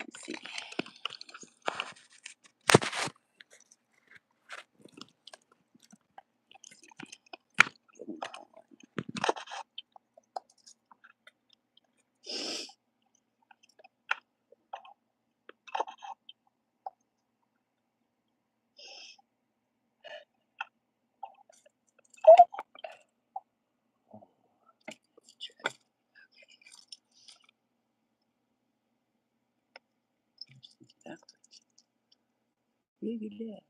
Let's see. Look at that.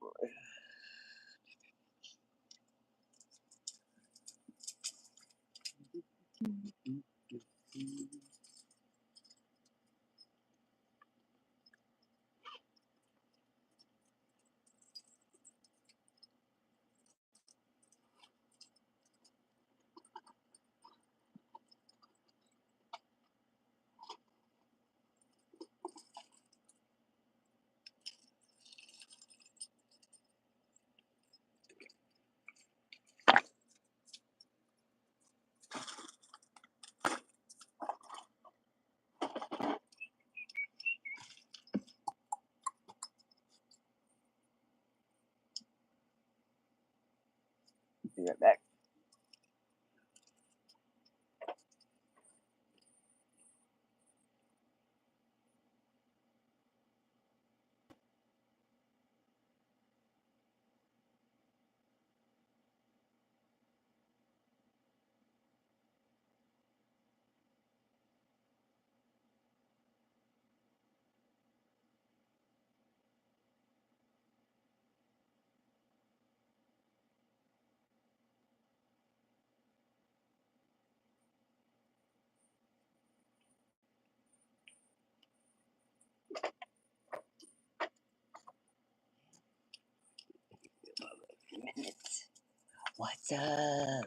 Boy. Be right back. Minutes. What's up?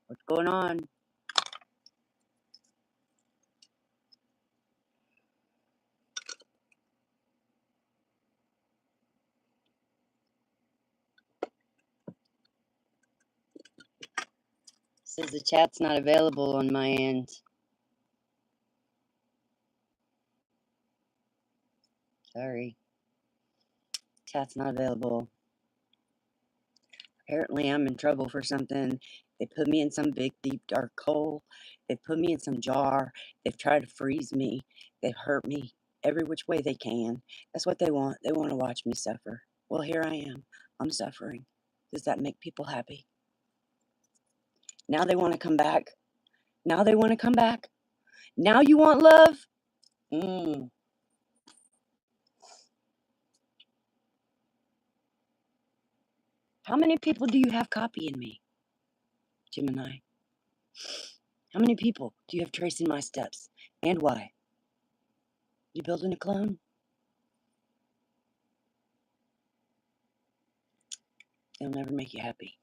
What's going on? Says the chat's not available on my end. Sorry. Chat's not available. Apparently I'm in trouble for something. They put me in some big, deep, dark hole. They put me in some jar. They've tried to freeze me. They've hurt me every which way they can. That's what they want. They want to watch me suffer. Well, here I am. I'm suffering. Does that make people happy? Now they want to come back. Now they want to come back. Now you want love? How many people do you have copying me, Gemini? How many people do you have tracing my steps? And why? You building a clone? They'll never make you happy.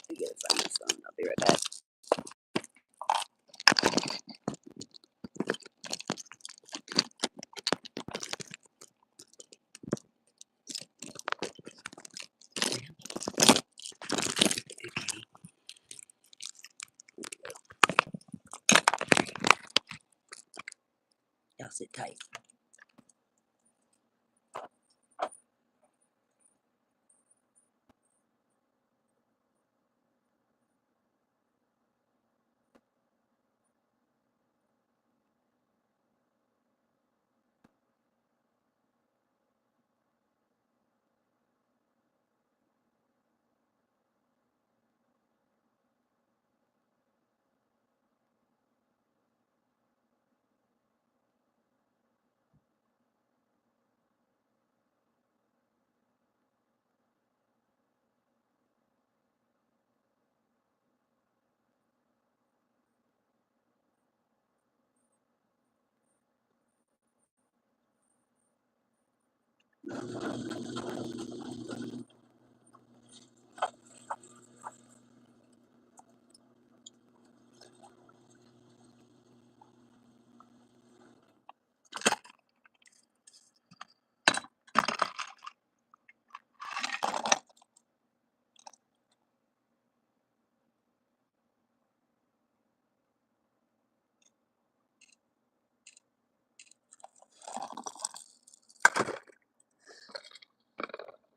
I gotta find my phone. I'll be right back. Okay. Y'all sit tight.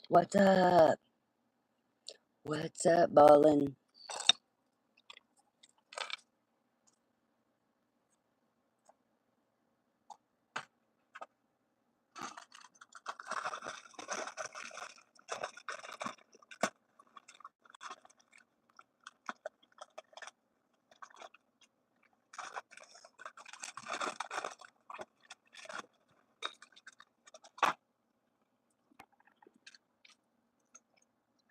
What's up? What's up, ballin'?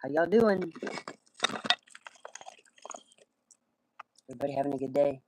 How y'all doing? Everybody having a good day?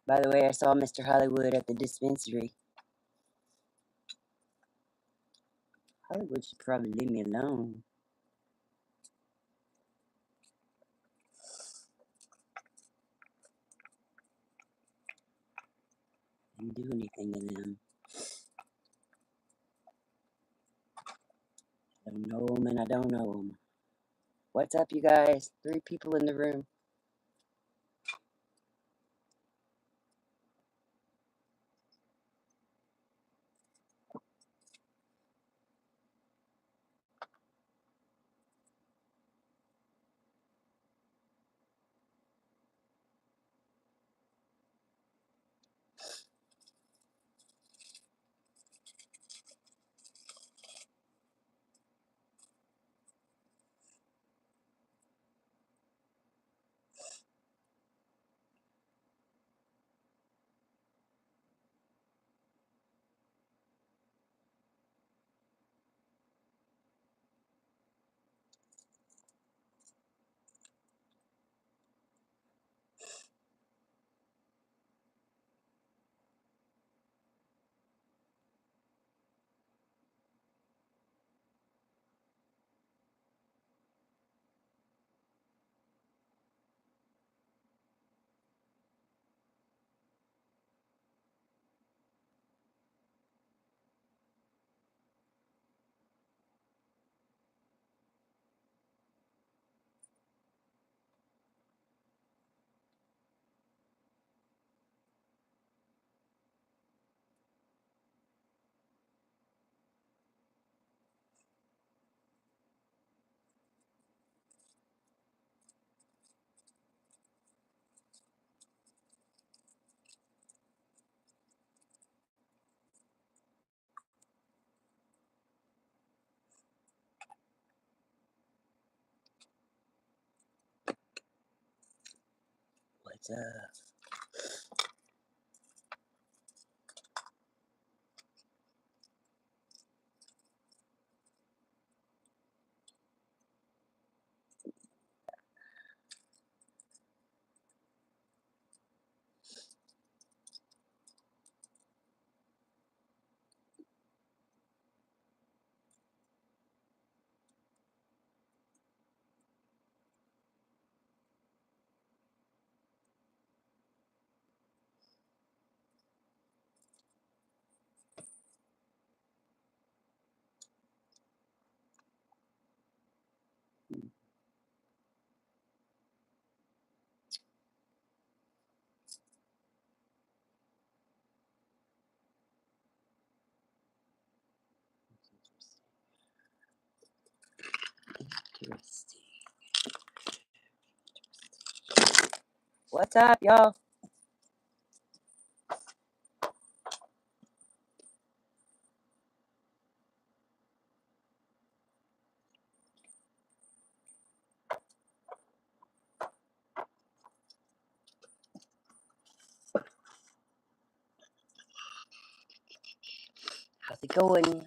By the way, I saw Mr. Hollywood at the dispensary. Hollywood should probably leave me alone. I didn't do anything to them. I don't know them and I don't know them. What's up, you guys? 3 people in the room. pizza. Interesting. What's up, y'all? How's it going?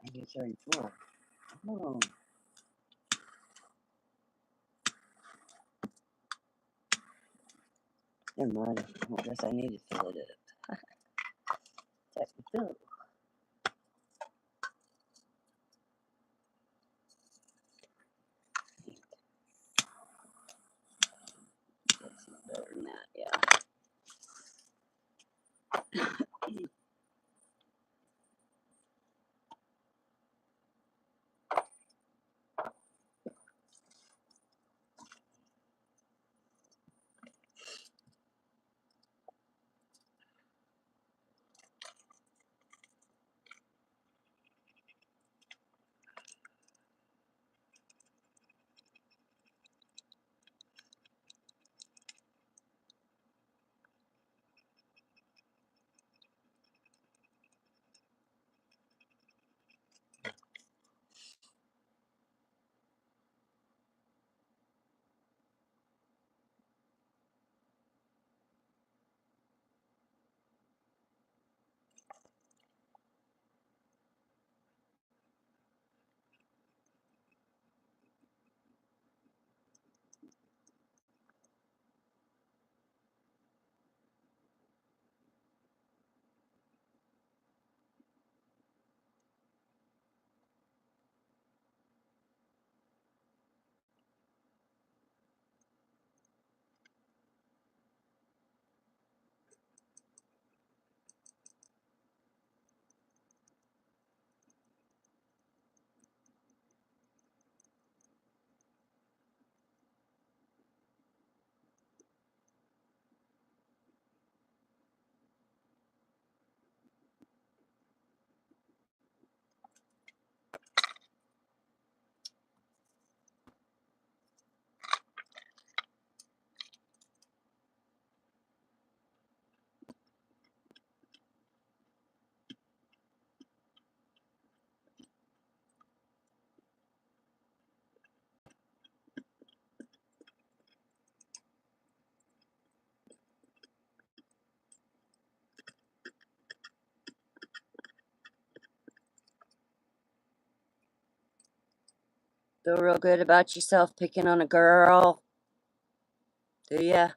I get 34. Oh, never mind. I guess I need to fill it up. Check the fill. Better than that, yeah. Feel real good about yourself picking on a girl? Do ya?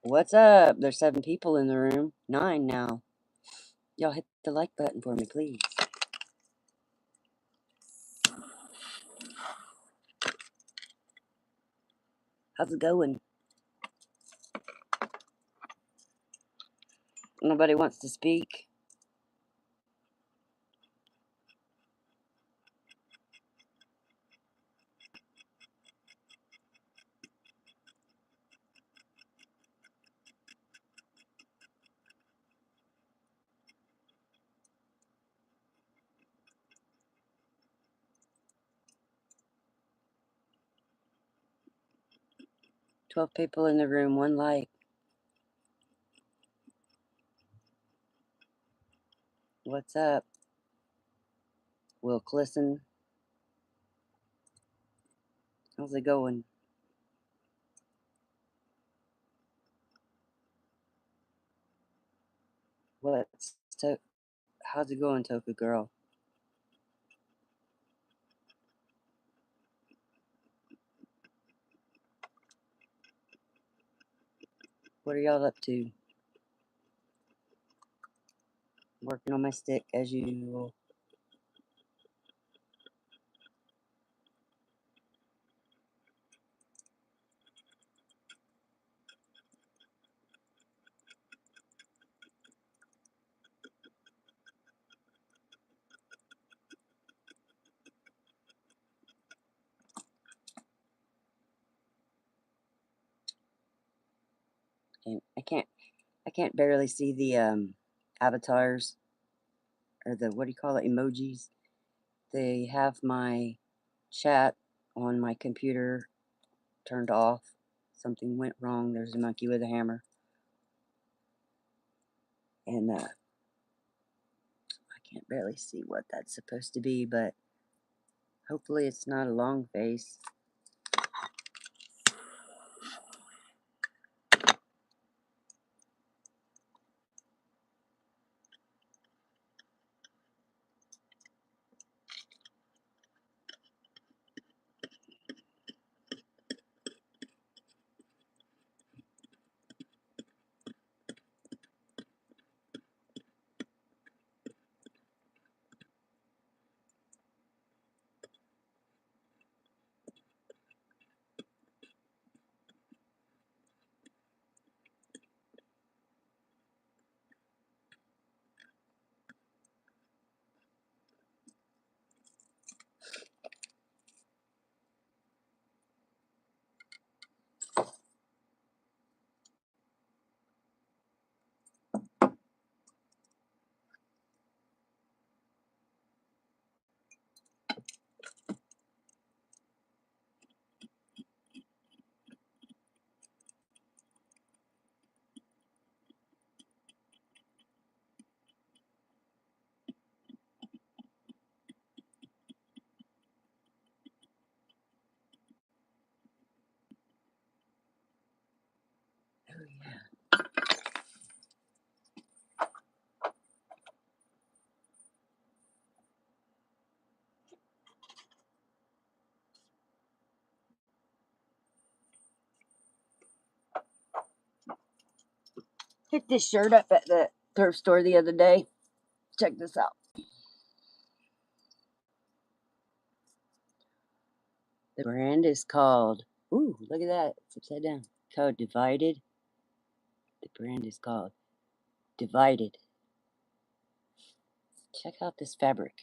What's up? There's 7 people in the room. 9 now. Y'all hit the like button for me, please. How's it going? Nobody wants to speak? 12 people in the room, 1 like. What's up? Will listen. How's it going? How's it going, Toka girl? What are y'all up to? Working on my stick as usual. And I can't barely see the avatars or the, what do you call it, emojis. They have my chat on my computer turned off. Something went wrong. There's a monkey with a hammer. And I can't barely see what that's supposed to be, but hopefully it's not a long face. Oh yeah. Picked this shirt up at the thrift store the other day. Check this out. The brand is called, ooh, look at that. It's upside down. It's called Divided. The brand is called Divided. Check out this fabric.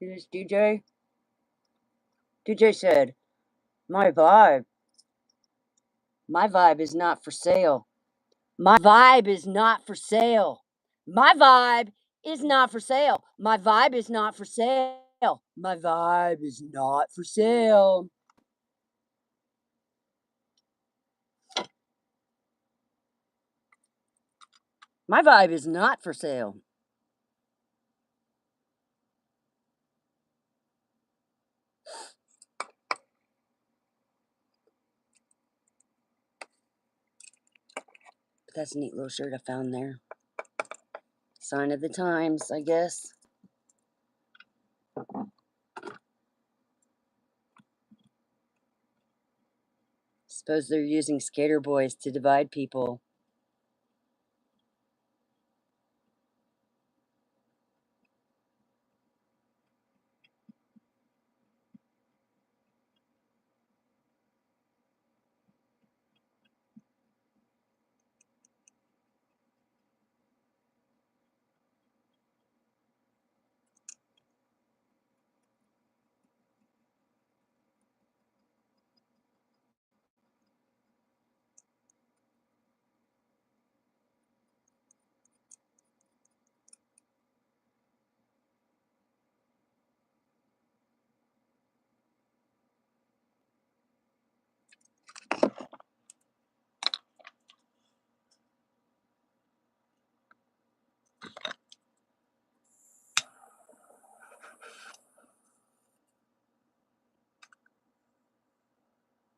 Who's DJ? DJ said, my vibe is not for sale. My vibe is not for sale. My vibe is not for sale. My vibe is not for sale. My vibe is not for sale. My vibe is not for sale. But that's a neat little shirt I found there. Sign of the times, I guess. Suppose they're using skater boys to divide people.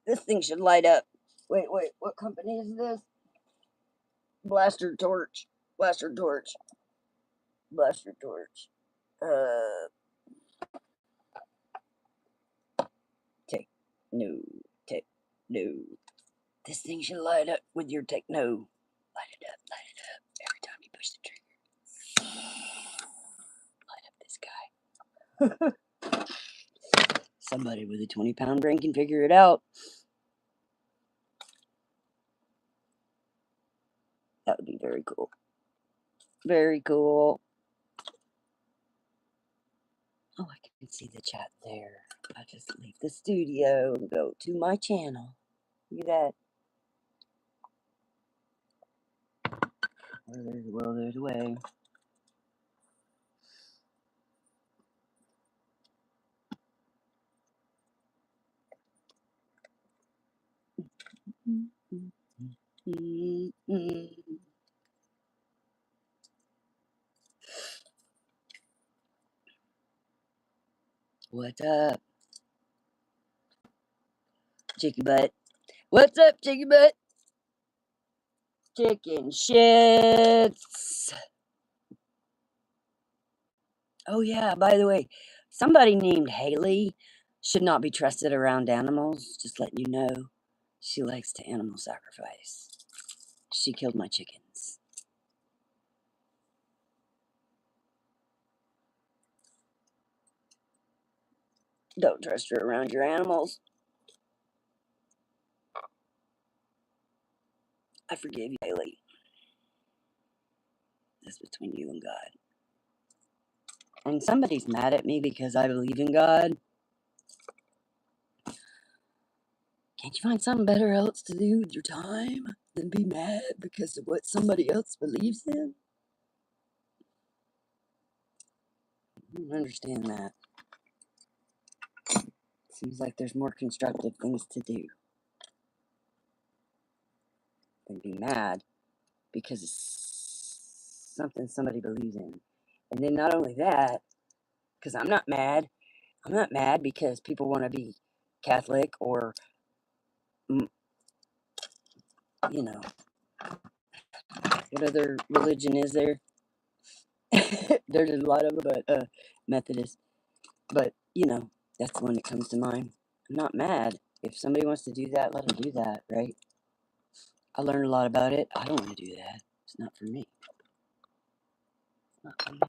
This thing should light up. Wait, what company is this? Blaster Torch. Blaster Torch. Blaster Torch. Techno. Techno. This thing should light up with your techno. Light it up, light it up. Every time you push the trigger. Light up this guy. Somebody with a 20-pound brain can figure it out. That would be very cool. Very cool. Oh, I can see the chat there. I just leave the studio and go to my channel. Look at that. Well, there's a way. What's up, chicky butt? What's up, chicky butt? Chicken shits. Oh yeah, by the way, somebody named Haley should not be trusted around animals. Just letting you know. She likes to animal sacrifice. She killed my chickens. Don't trust her around your animals. I forgive you, Haley. That's between you and God. And somebody's mad at me because I believe in God. Can't you find something better else to do with your time than be mad because of what somebody else believes in? I don't understand that. Seems like there's more constructive things to do than be mad because it's something somebody believes in. And then not only that, because I'm not mad because people want to be Catholic or, you know, what other religion is there? There's a lot of them, but Methodist. But, you know, that's the one that comes to mind. I'm not mad. If somebody wants to do that, let them do that, right? I learned a lot about it. I don't want to do that. It's not for me. It's not for me.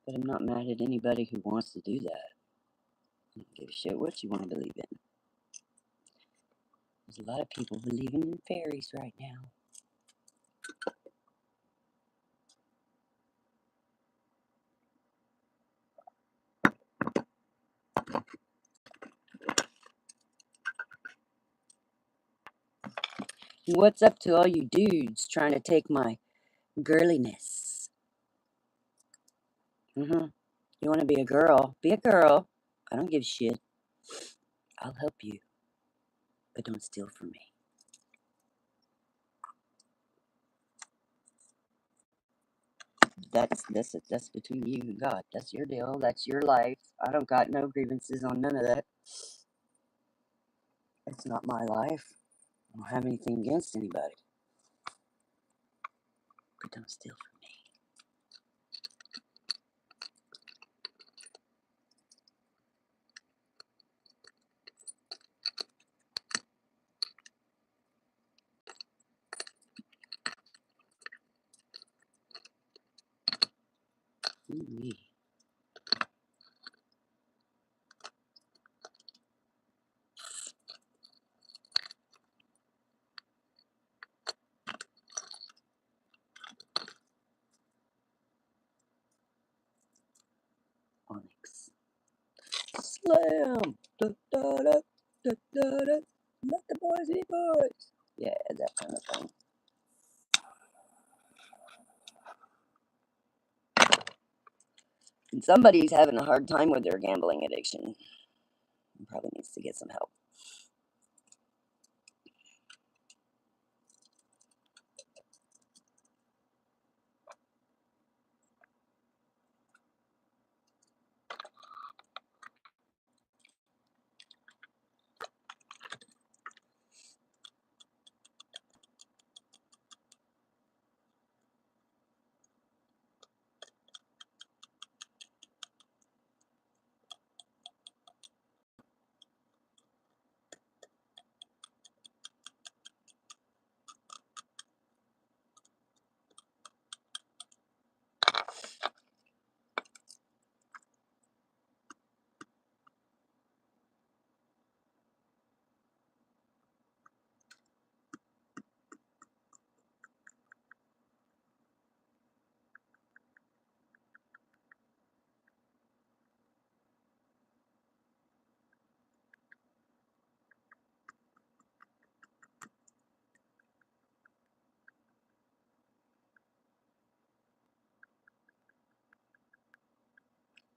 But I'm not mad at anybody who wants to do that. I don't give a shit what you want to believe in. There's a lot of people believing in fairies right now. What's up to all you dudes trying to take my girliness? You want to be a girl? Be a girl. I don't give a shit. I'll help you, but don't steal from me. That's between you and God. That's your deal. That's your life. I don't got no grievances on none of that. It's not my life. I don't have anything against anybody. But don't steal from me. Ooh-wee. Onyx. Slam! Da, da, da, da, da, da. Let the boys be boys. Yeah, that kind of thing. And somebody's having a hard time with their gambling addiction. Probably needs to get some help.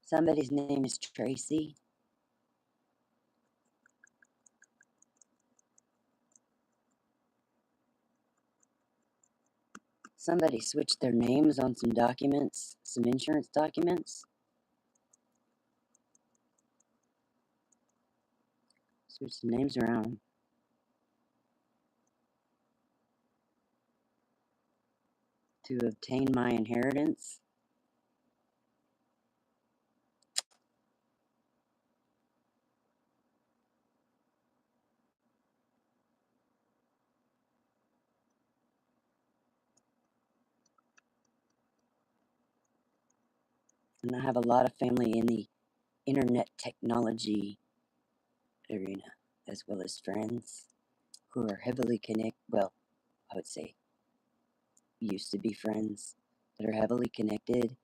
Somebody's name is Tracy. Somebody switched their names on some documents, some insurance documents. Switched the names around. To obtain my inheritance. And I have a lot of family in the internet technology arena, as well as friends who are heavily connected. Well, I would say used to be friends that are heavily connected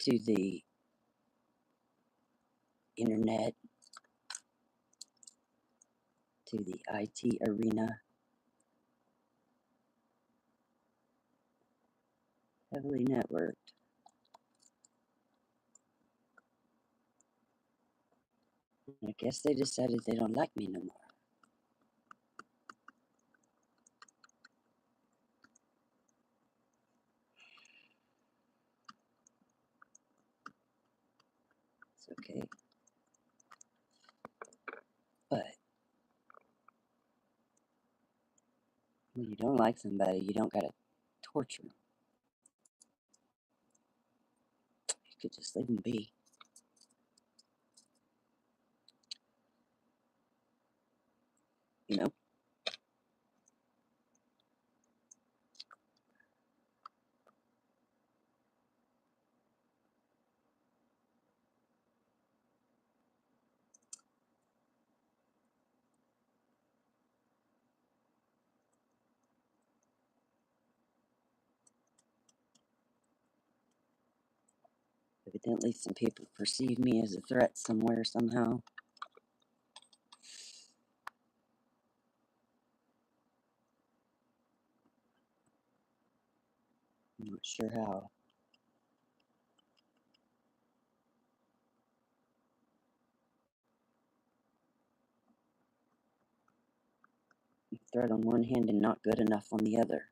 to the internet, to the IT arena. Heavily networked. I guess they decided they don't like me no more. It's okay. But when you don't like somebody, you don't gotta torture them. You could just leave them be. You know? Evidently, some people perceive me as a threat somewhere, somehow. I'm not sure how. Thread on one hand and not good enough on the other.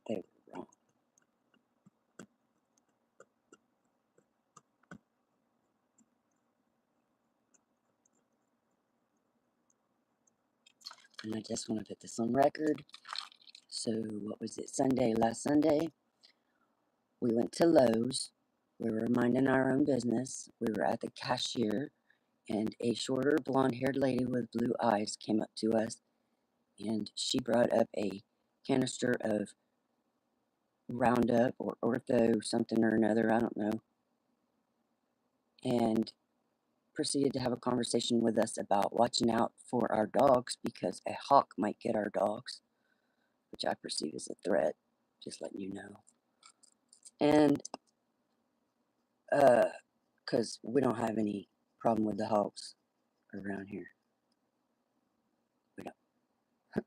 They were wrong. And I just want to put this on record. So, what was it? Last Sunday, we went to Lowe's. We were minding our own business. We were at the cashier, and a shorter, blonde haired lady with blue eyes came up to us, and she brought up a canister of Roundup or Ortho, something or another, I don't know, and proceeded to have a conversation with us about watching out for our dogs because a hawk might get our dogs, which I perceive as a threat, just letting you know. And, because we don't have any problem with the hawks around here. We don't.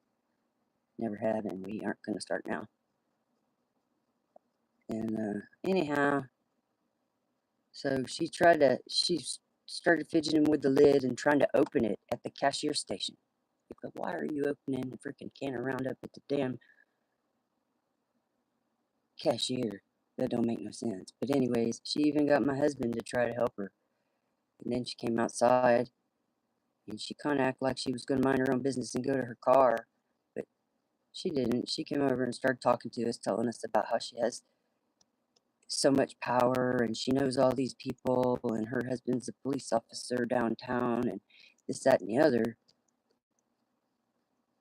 Never have, and we aren't going to start now. And, anyhow, so she started fidgeting with the lid and trying to open it at the cashier station. But why are you opening the freaking can of Roundup at the damn cashier? That don't make no sense. But anyways, she even got my husband to try to help her. And then she came outside, and she kind of acted like she was going to mind her own business and go to her car. But she didn't. She came over and started talking to us, telling us about how she has so much power and she knows all these people and her husband's a police officer downtown and this, that, and the other.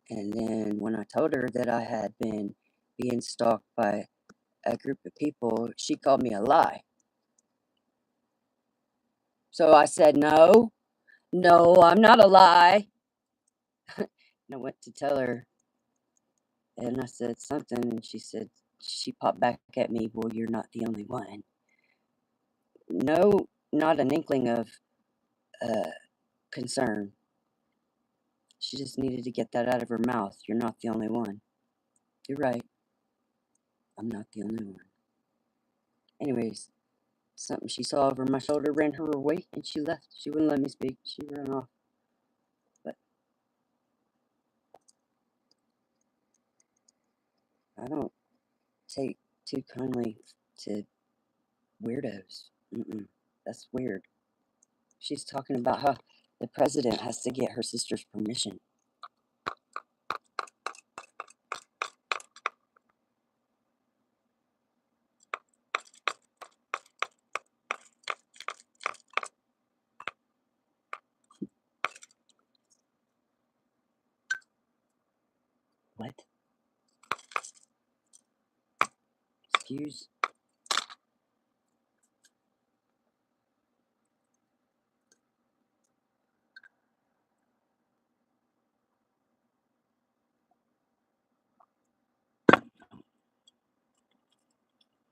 And then when I told her that I had been being stalked by a group of people, she called me a lie. So I said, no, I'm not a lie. And I went to tell her, and I said something, and she popped back at me, well, you're not the only one. No, not an inkling of concern. She just needed to get that out of her mouth. You're not the only one. You're right. I'm not the only one. Anyways, something she saw over my shoulder ran her away, and she left. She wouldn't let me speak. She ran off. But I don't take too kindly to weirdos. That's weird. She's talking about how the president has to get her sister's permission. What? Excuse?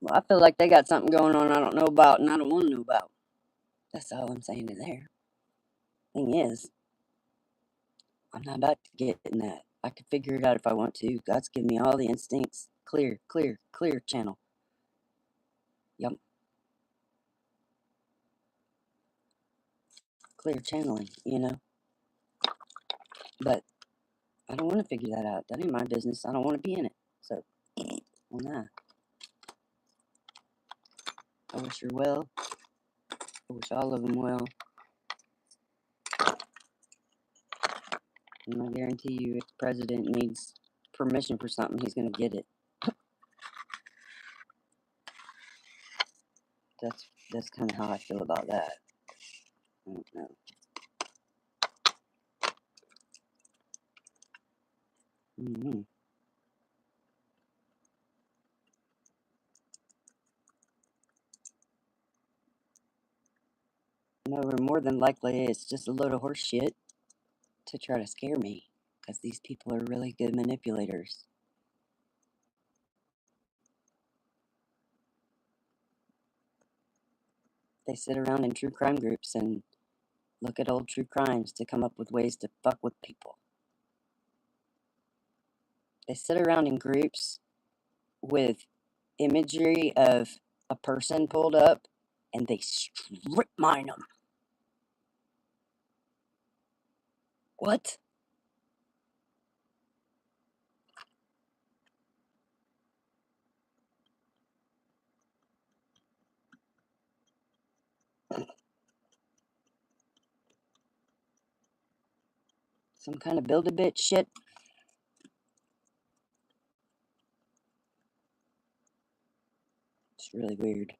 Well, I feel like they got something going on I don't know about and I don't want to know about. That's all I'm saying to there. Thing is, I'm not about to get in that. I could figure it out if I want to. God's given me all the instincts. Clear, clear, clear channel. Yup. Clear channeling, you know? But I don't want to figure that out. That ain't my business. I don't want to be in it. So, well, nah. I wish her well. I wish all of them well. And I guarantee you, if the president needs permission for something, he's going to get it. That's kind of how I feel about that. I don't know. No, more than likely, it's just a load of horse shit to try to scare me. Because these people are really good manipulators. They sit around in true crime groups and Look at old true crimes to come up with ways to fuck with people. They sit around in groups with imagery of a person pulled up and they strip mine them. What? Some kind of Build-A-Bitch shit? It's really weird.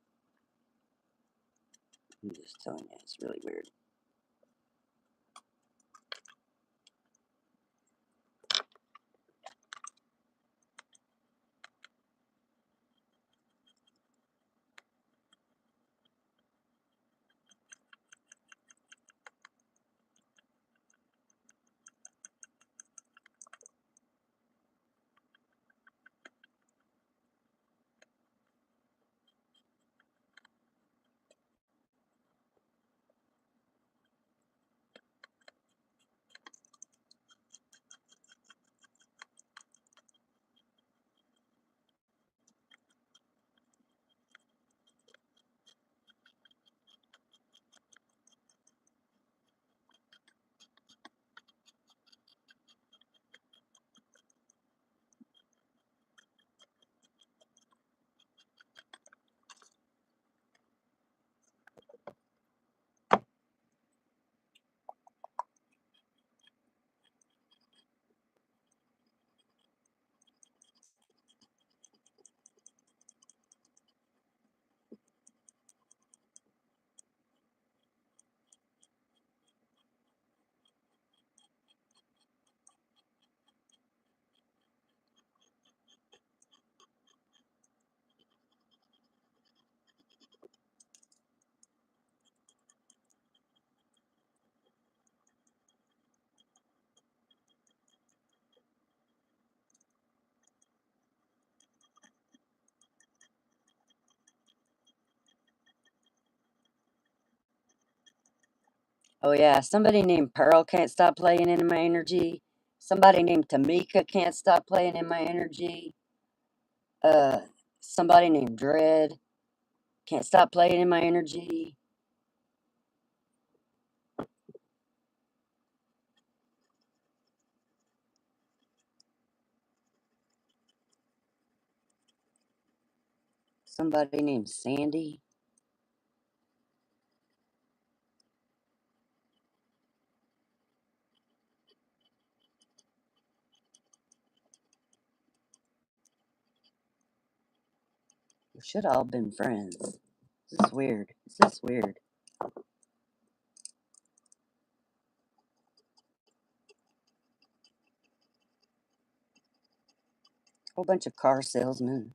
I'm just telling you, it's really weird. Oh yeah, somebody named Pearl can't stop playing in my energy. Somebody named Tamika can't stop playing in my energy. Uh, Somebody named Dread can't stop playing in my energy. Somebody named Sandy. We should have all been friends. This is weird. This is weird. Whole bunch of car salesmen.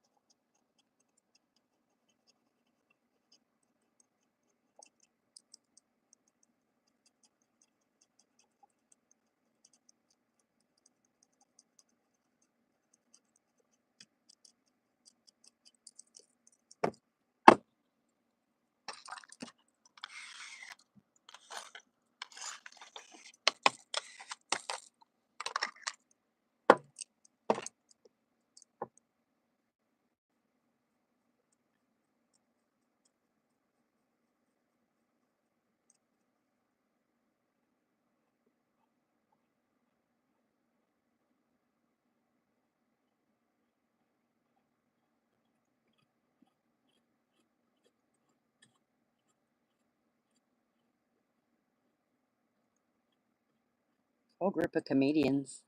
Whole group of comedians.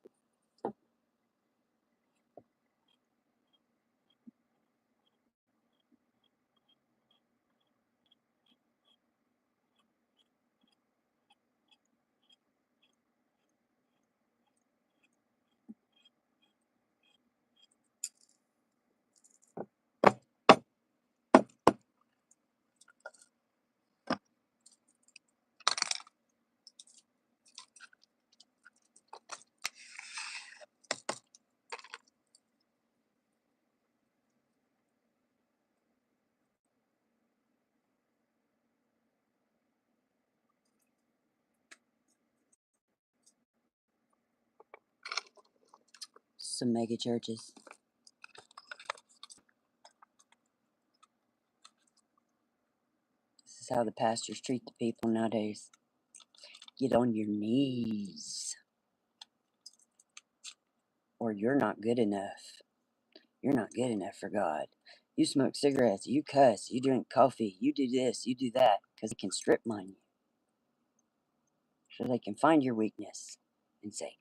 some mega churches. This is how the pastors treat the people nowadays. Get on your knees, or you're not good enough. You're not good enough for God. You smoke cigarettes, you cuss, you drink coffee, you do this, you do that, because they can strip mine you. So they can find your weakness and say,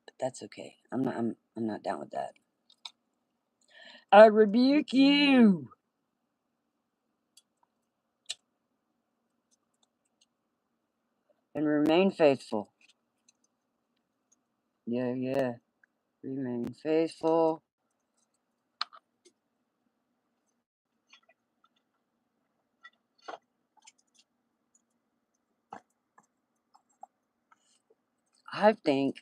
but that's okay. I'm not down with that. I rebuke you. And remain faithful. Yeah. Remain faithful. I think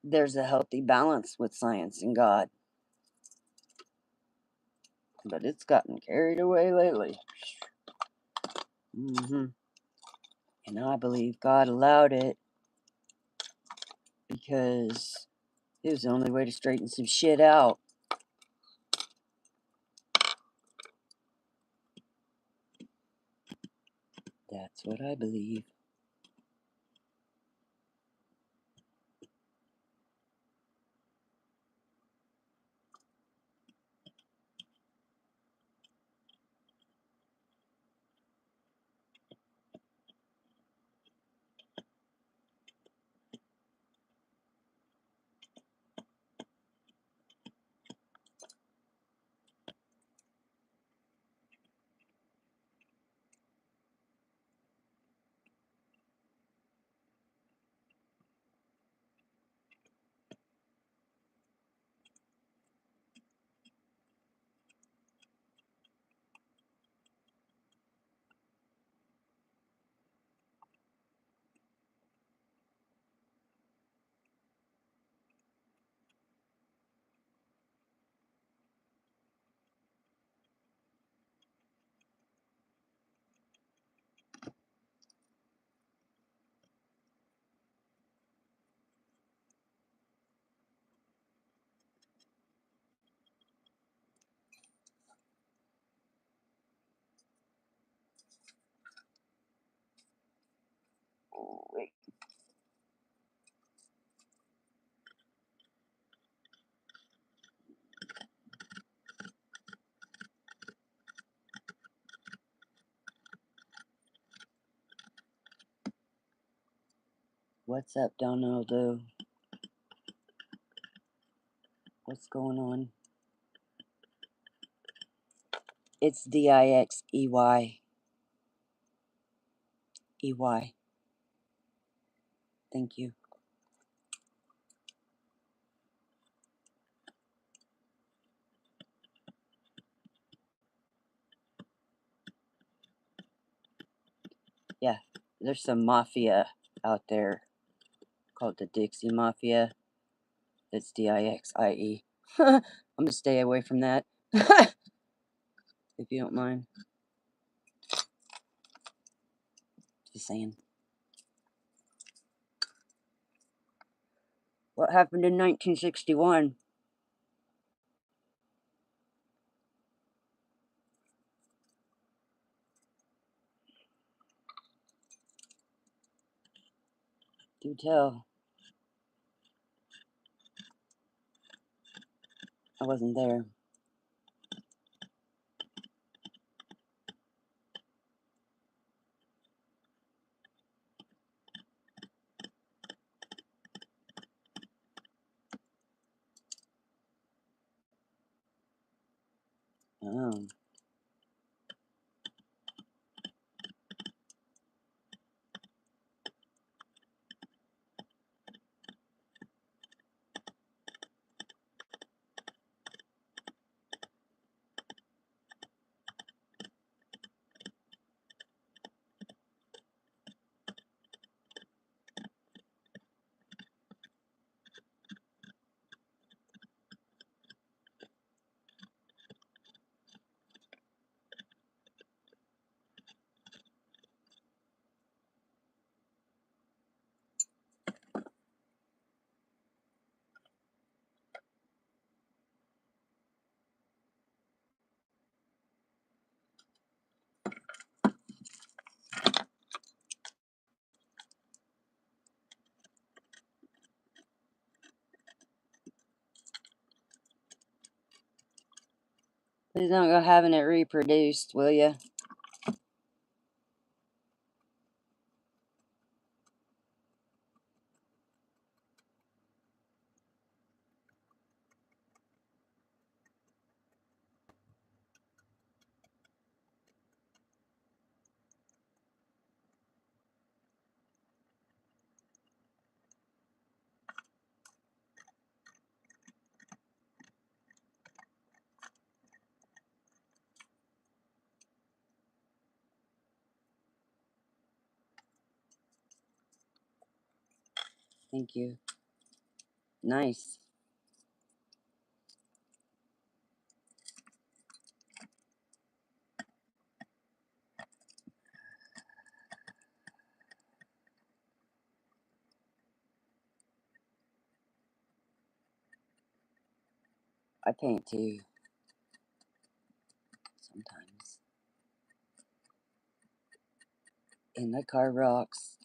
there's a healthy balance with science and God. But it's gotten carried away lately. And I believe God allowed it because it was the only way to straighten some shit out. That's what I believe. Oh, wait. What's up, Donaldo? What's going on? It's Dixey. EY. Thank you. Yeah, there's some mafia out there called the Dixie Mafia. It's Dixie. I'm gonna stay away from that. If you don't mind. Just saying. What happened in 1961? Do tell. I wasn't there. Oh. Please don't go having it reproduced, will you? Thank you. Nice. I paint too, sometimes. And I carve rocks.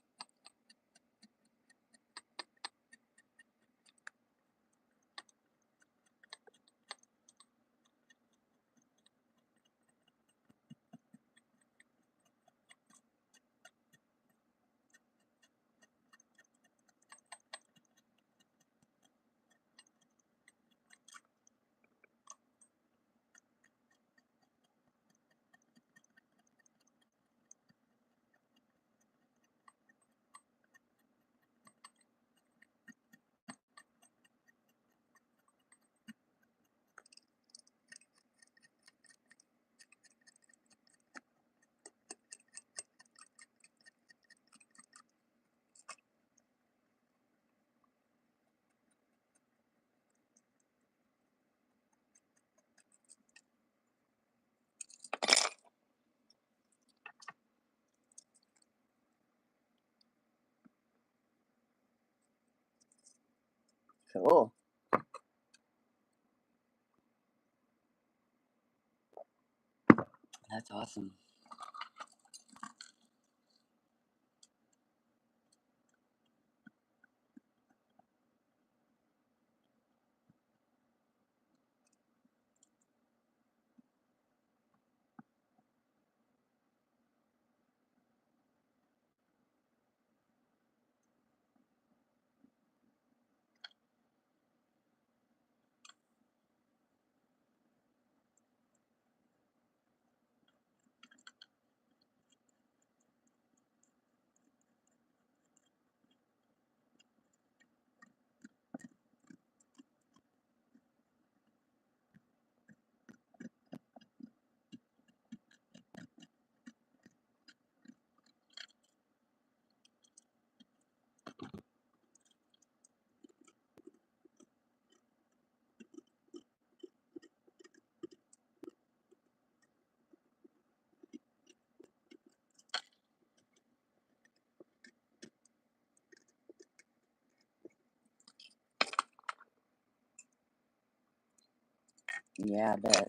Cool. That's awesome. Yeah, I bet.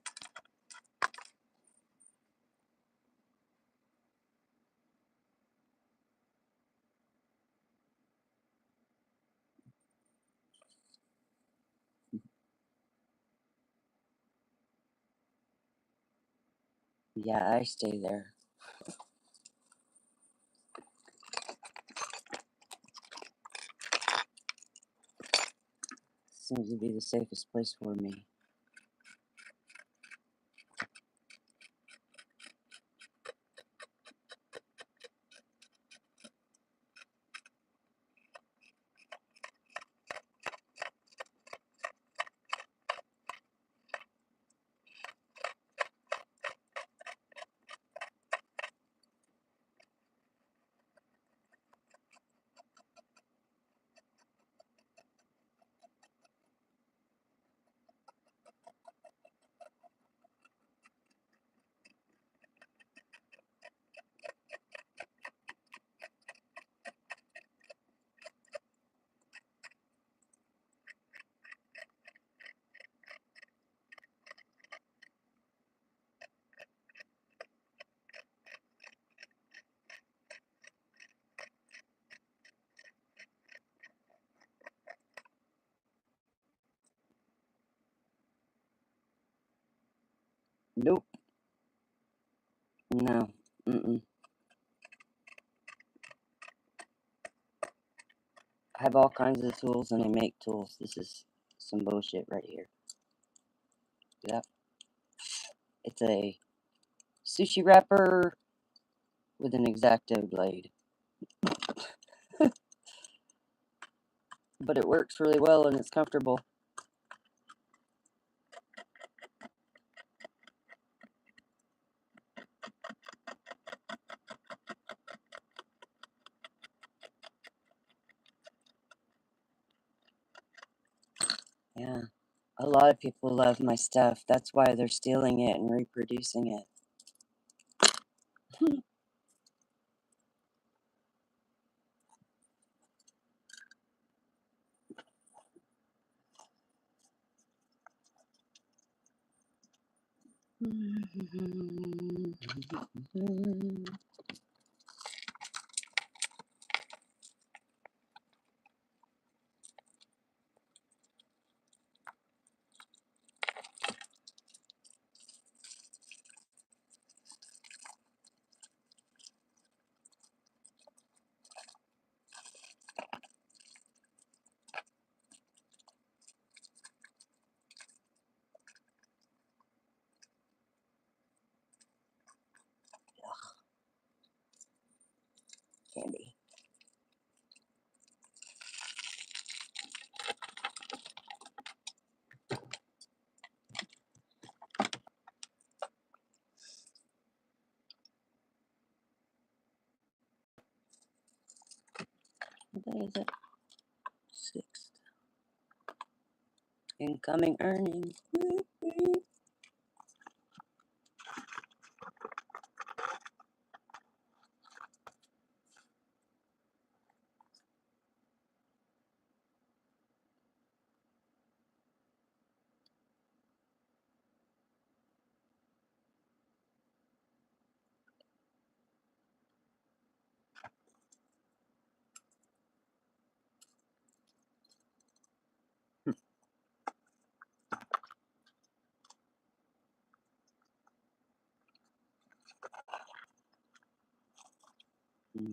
Yeah, I stay there. Seems to be the safest place for me. Nope. No. I have all kinds of tools and I make tools. This is some bullshit right here. Yep. It's a sushi wrapper with an X-Acto blade. But it works really well and it's comfortable. Yeah. A lot of people love my stuff. That's why they're stealing it and reproducing it. Candy. What day is it? 6th. Incoming earnings.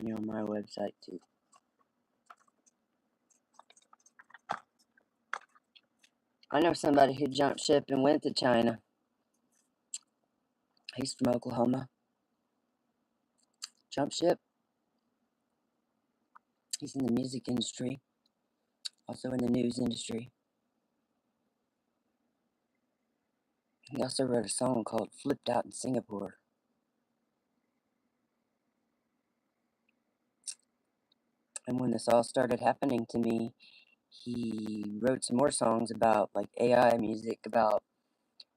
You're on my website too. I know somebody who jumped ship and went to China. He's from Oklahoma. Jumped ship. He's in the music industry. Also in the news industry. He also wrote a song called Flipped Out in Singapore. And when this all started happening to me, he wrote some more songs about like AI music, about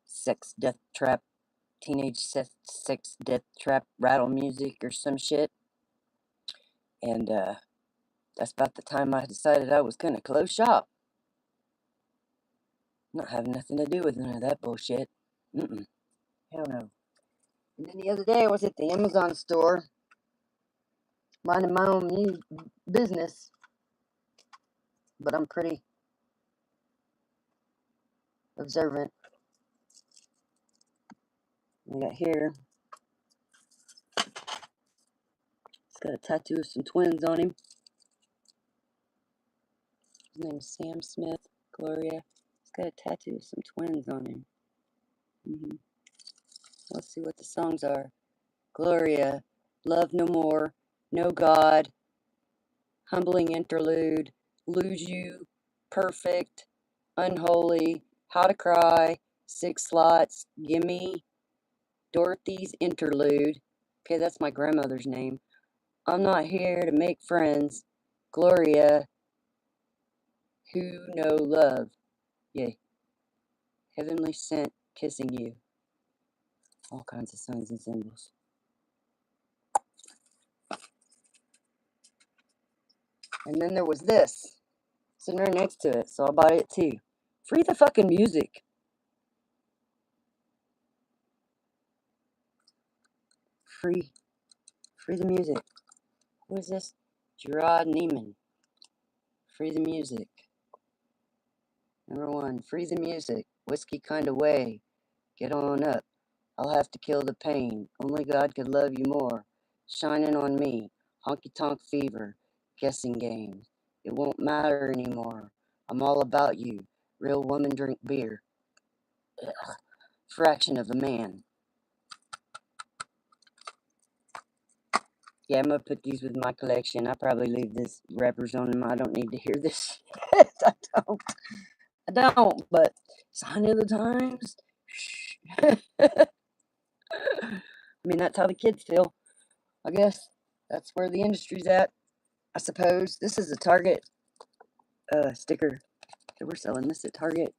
sex, death trap, teenage sex, death trap, rattle music or some shit. And that's about the time I decided I was gonna close shop. Not having nothing to do with none of that bullshit. Hell no. And then the other day I was at the Amazon store, minding my own business. But I'm pretty observant. We got here. He's got a tattoo of some twins on him. His name's Sam Smith. Gloria. He's got a tattoo of some twins on him. Let's see what the songs are. Gloria. Love No More. No God. Humbling Interlude. Lose You. Perfect. Unholy. How to Cry. 6 Slots. Gimme. Dorothy's Interlude. Okay, that's my grandmother's name. I'm Not Here to Make Friends. Gloria. Who Know Love. Yay. Heavenly Sent. Kissing You. All kinds of signs and symbols. And then there was this sitting right next to it, so I bought it too. Free the fucking music. Free the music. Who is this? Gerard Neiman. Free the music. Number 1, free the music. Whiskey kind of way. Get on up. I'll have to kill the pain. Only God could love you more. Shining on me. Honky-tonk fever. Guessing games. It won't matter anymore. I'm all about you. Real woman drink beer. Ugh. Fraction of a man. Yeah, I'm gonna put these with my collection. I probably leave this wrappers on them. I don't need to hear this. I don't. I don't, but sign of the times. I mean, that's how the kids feel. I guess that's where the industry's at. I suppose this is a Target sticker. They were selling this at Target.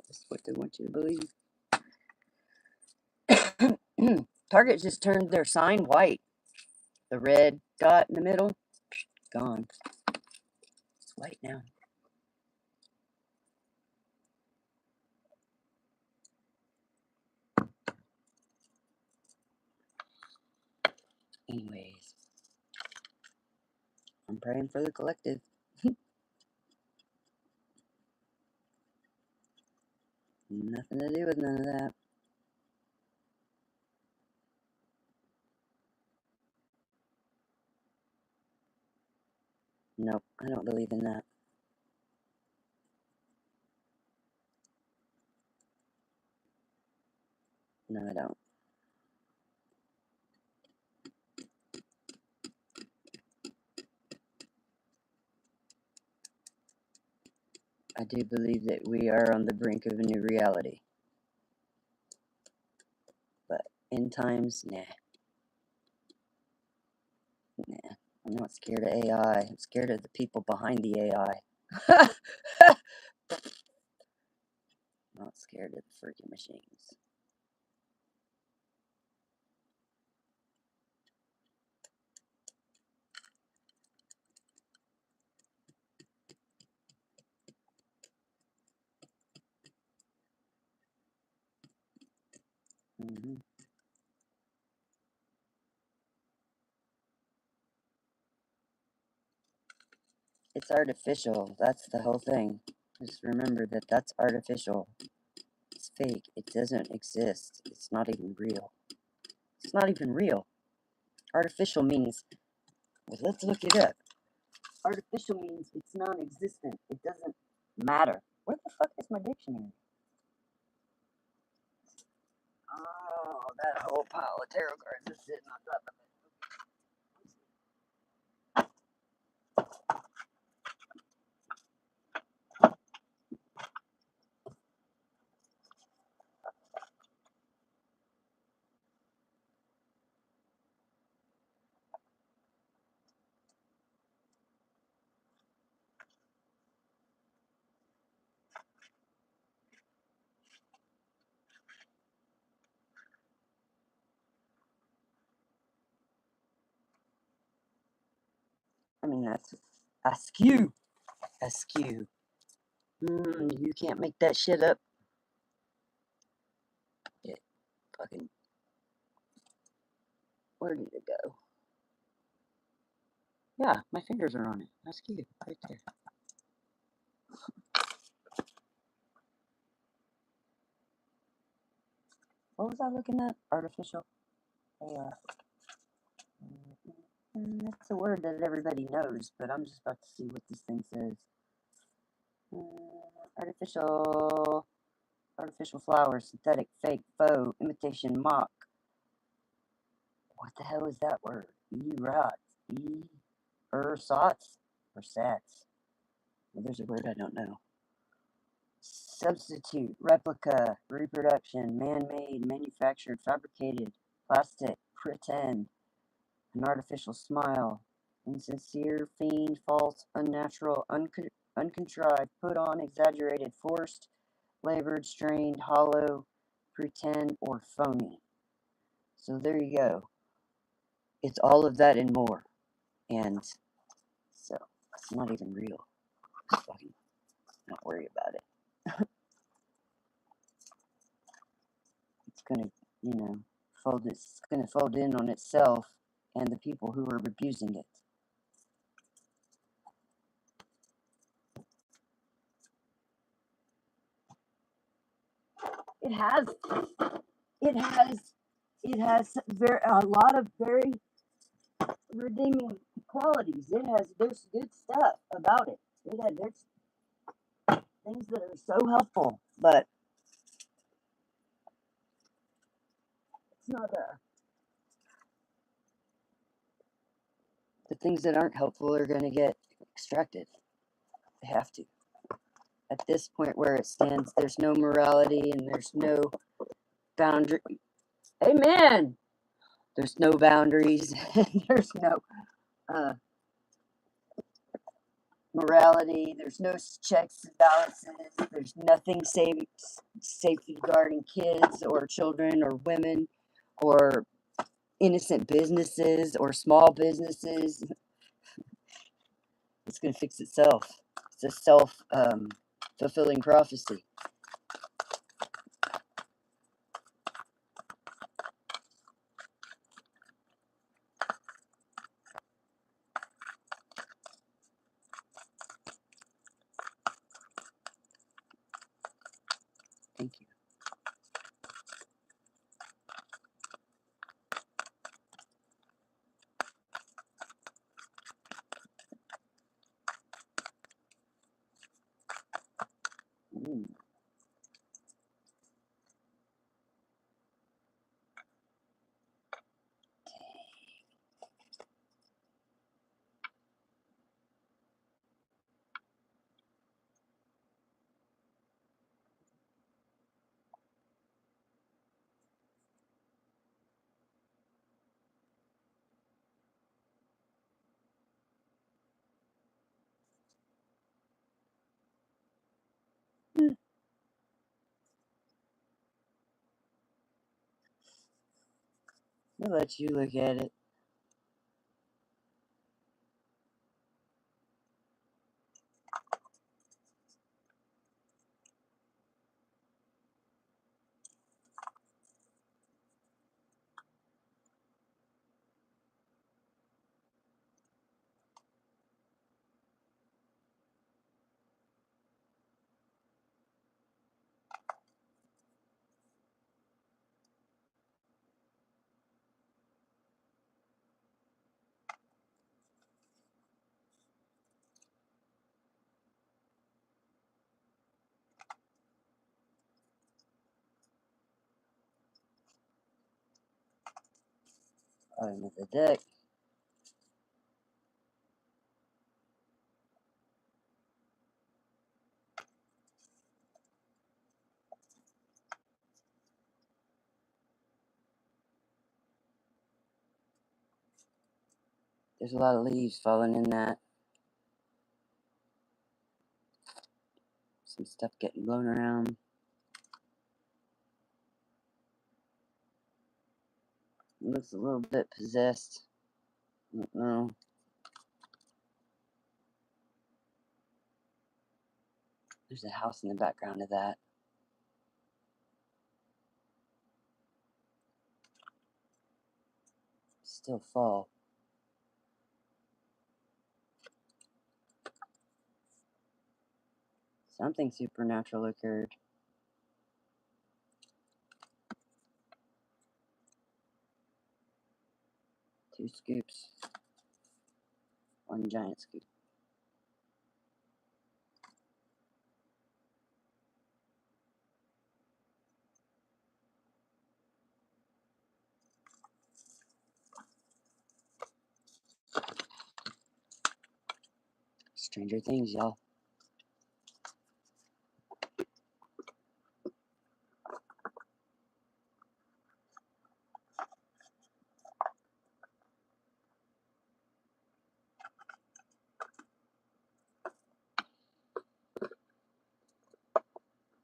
That's what they want you to believe. Target just turned their sign white. The red dot in the middle, gone. It's white now. Anyways, I'm praying for the collective. Nothing to do with none of that. Nope, I don't believe in that. No, I don't. I do believe that we are on the brink of a new reality. But end times, nah. Nah. I'm not scared of AI. I'm scared of the people behind the AI. Not scared of the freaking machines. Mm-hmm. It's artificial. That's the whole thing. Just remember that that's artificial. It's fake. It doesn't exist. It's not even real. It's not even real. Artificial means, well, let's look it up. Artificial means it's non-existent. It doesn't matter. Where the fuck is my dictionary? Oh, that whole pile of tarot cards is sitting on top of it. I mean, that's askew. Askew. You can't make that shit up. It fucking. Where did it go? Yeah, my fingers are on it. Askew. Right there. What was I looking at? Artificial. Yeah. That's a word that everybody knows, but I'm just about to see what this thing says. Artificial. Artificial flowers, synthetic, fake, faux, imitation, mock. What the hell is that word? Erots. Sots? Or sats? Well, there's a word I don't know. Substitute, replica, reproduction, man-made, manufactured, fabricated, plastic, pretend, an artificial smile, insincere, fiend, false, unnatural, uncontrived, put on, exaggerated, forced, labored, strained, hollow, pretend, or phony. So there you go. It's all of that and more. And so it's not even real. Just fucking not worry about it. It's gonna, fold. It's gonna fold in on itself and the people who are abusing it. It has it has a lot of very redeeming qualities. There's good stuff about it. There's things that are so helpful, but it's not the things that aren't helpful are going to get extracted. They have to. At this point where it stands, there's no morality and there's no boundary. Amen. There's no boundaries. There's no morality. There's no checks and balances. There's nothing safeguarding kids or children or women or innocent businesses or small businesses. It's going to fix itself. It's a self-fulfilling prophecy. Thank you. Ooh. I'll let you look at it. Bottom of the deck. There's a lot of leaves falling in that. Some stuff getting blown around. It looks a little bit possessed. I don't know. There's a house in the background of that. Still fall. Something supernatural occurred. Two scoops. One giant scoop. Stranger things, y'all.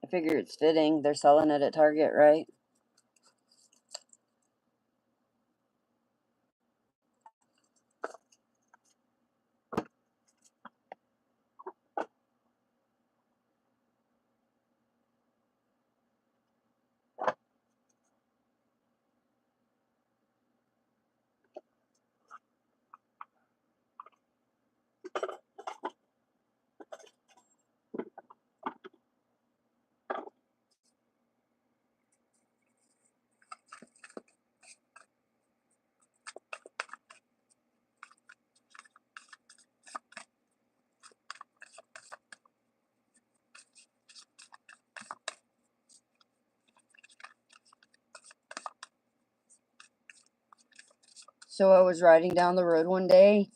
I figure it's fitting. They're selling it at Target, right? So I was riding down the road one day.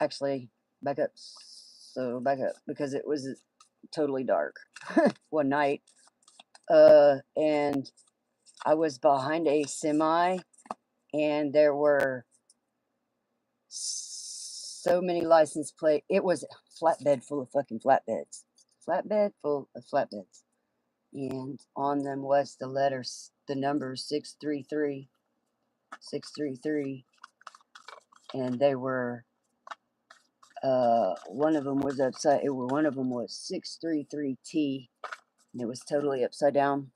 Actually, back up. So back up because it was totally dark one night. And I was behind a semi, and there were so many license plate. It was a flatbed full of fucking flatbeds. Flatbed full of flatbeds. And on them was the letters, the number 633, 633. And they were, one of them was one of them was 633T. And it was totally upside down.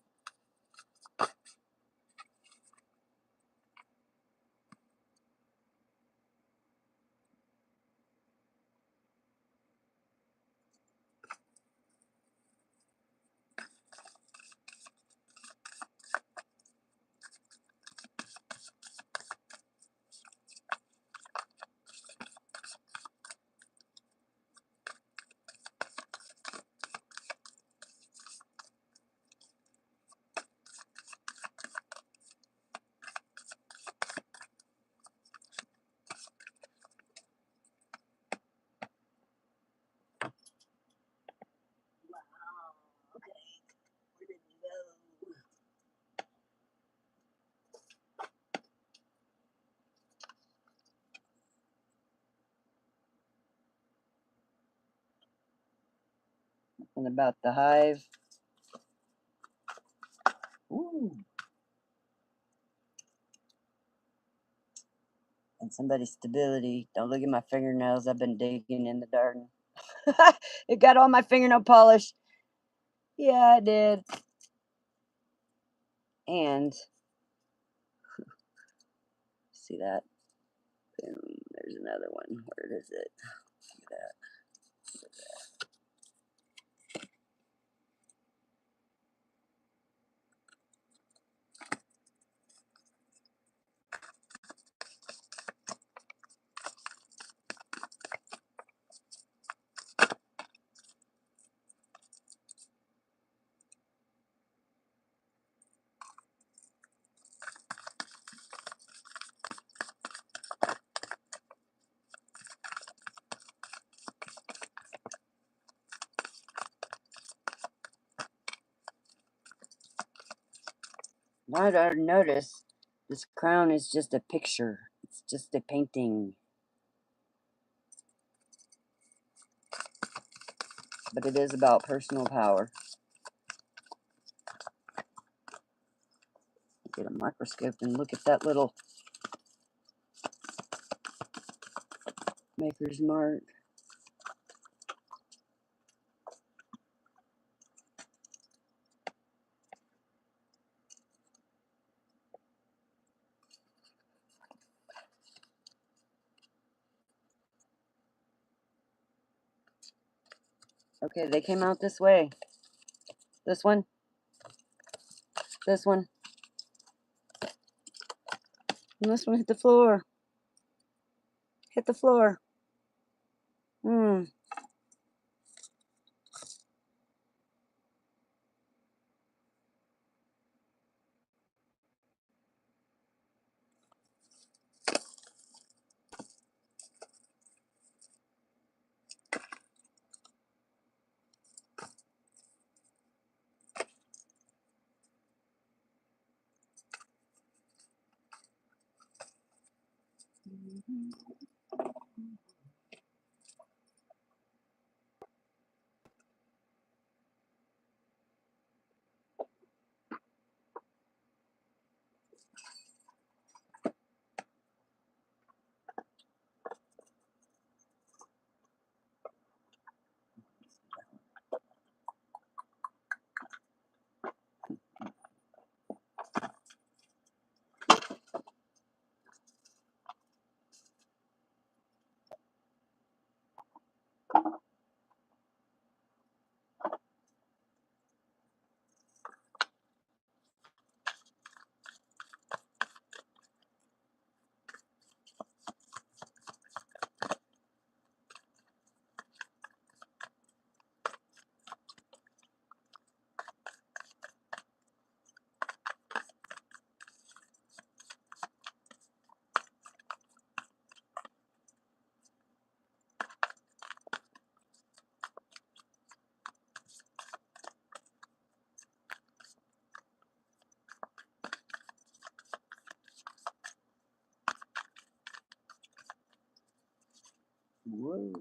And about the hive. Ooh. And somebody's stability. Don't look at my fingernails. I've been digging in the garden. It got all my fingernail polish. Yeah, it did. And see that? Boom. There's another one. Where is it? Look at that. Might I notice this crown is just a picture. It's just a painting. But it is about personal power. Get a microscope and look at that little maker's mark. Okay, they came out this way. This one. This one. And this one hit the floor. Hit the floor. Hmm. Whoa.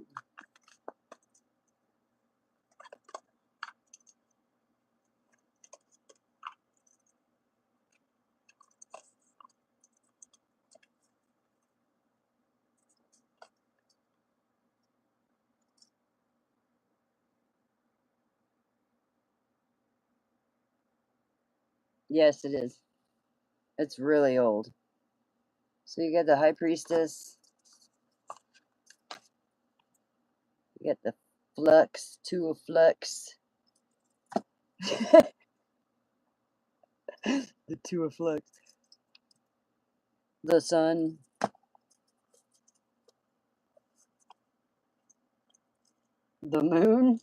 Yes, it is. It's really old. So you got the High Priestess. You got the Flux, Two of Flux. The Two of Flux. The Sun. The Moon.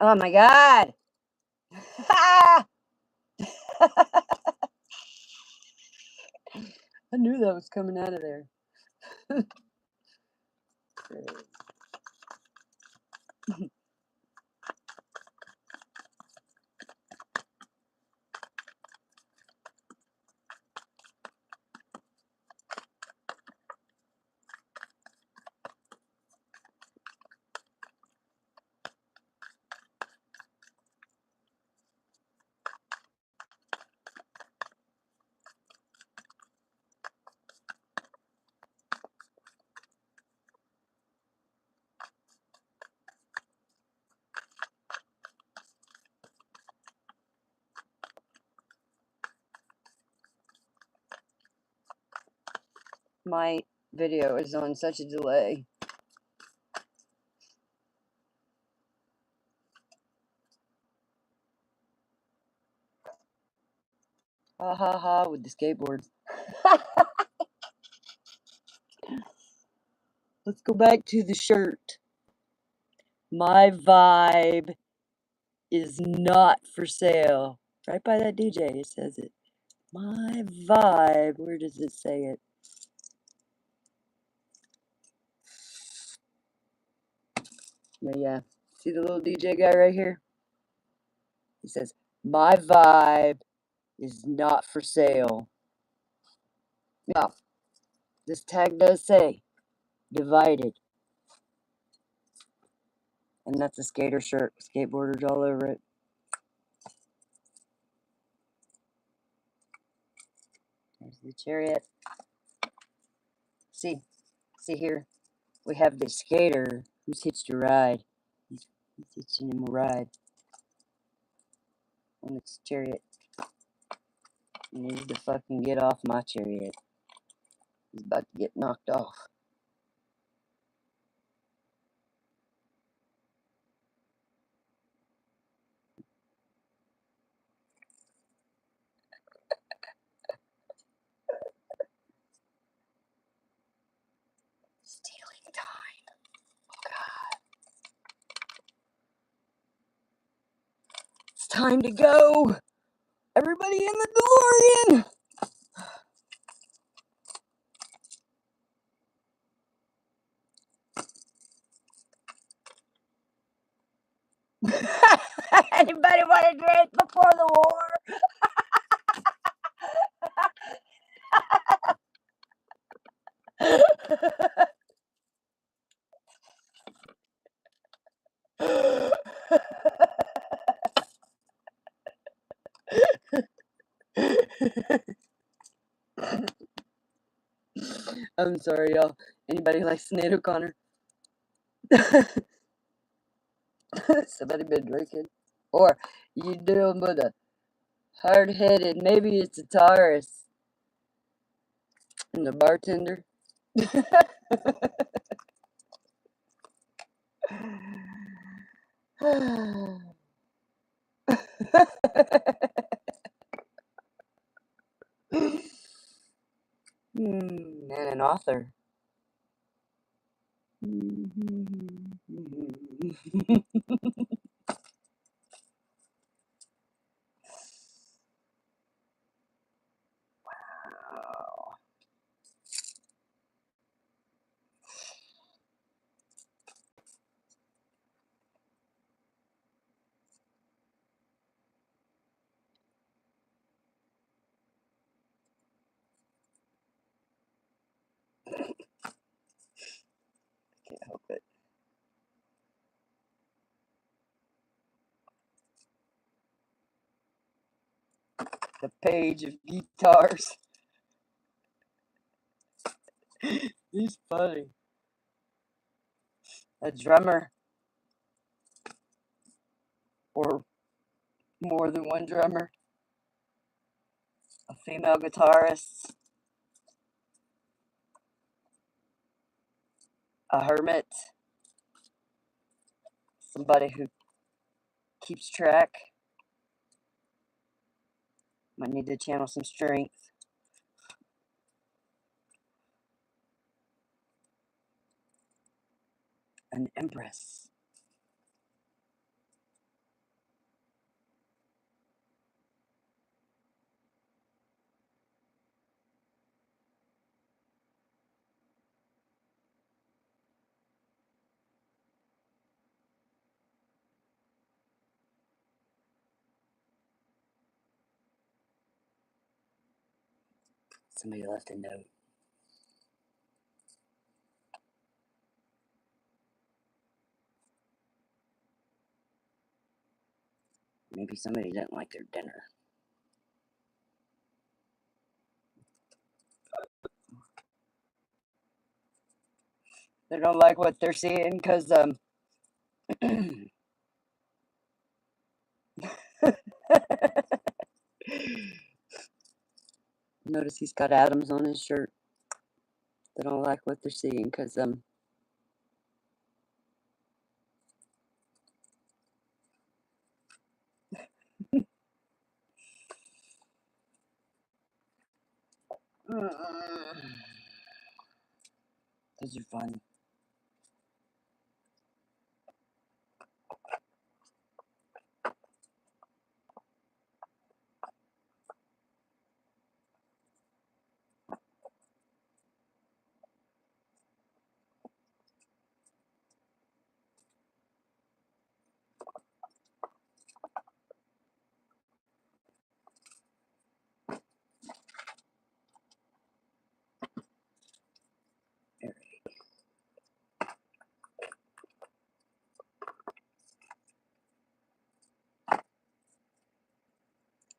Oh my God! I knew that was coming out of there. My video is on such a delay. Ha ha ha with the skateboards. Let's go back to the shirt. My vibe is not for sale. Right by that DJ, it says it. My vibe. Where does it say it? Yeah. See the little DJ guy right here? He says, my vibe is not for sale. Now, this tag does say divided. And that's a skater shirt. Skateboarders all over it. There's the chariot. See here. We have the skater who's hitched a ride. He's hitching him a ride on this chariot. He needs to fucking get off my chariot. He's about to get knocked off. Stealing time. Oh God. It's time to go. Everybody in the DeLorean. Anybody want a drink before the war? I'm sorry, y'all. Anybody like Sinead O'Connor? Somebody been drinking? Or you dealing with a hard-headed, maybe it's a Taurus, and the bartender? And an author. Wow. The page of guitars. He's funny. A drummer. Or more than one drummer. A female guitarist. A hermit. Somebody who keeps track. Might need to channel some strength. An empress. Somebody left a note. Maybe somebody didn't like their dinner. They don't like what they're seeing because, notice he's got atoms on his shirt. They don't like what they're seeing because, those are fun.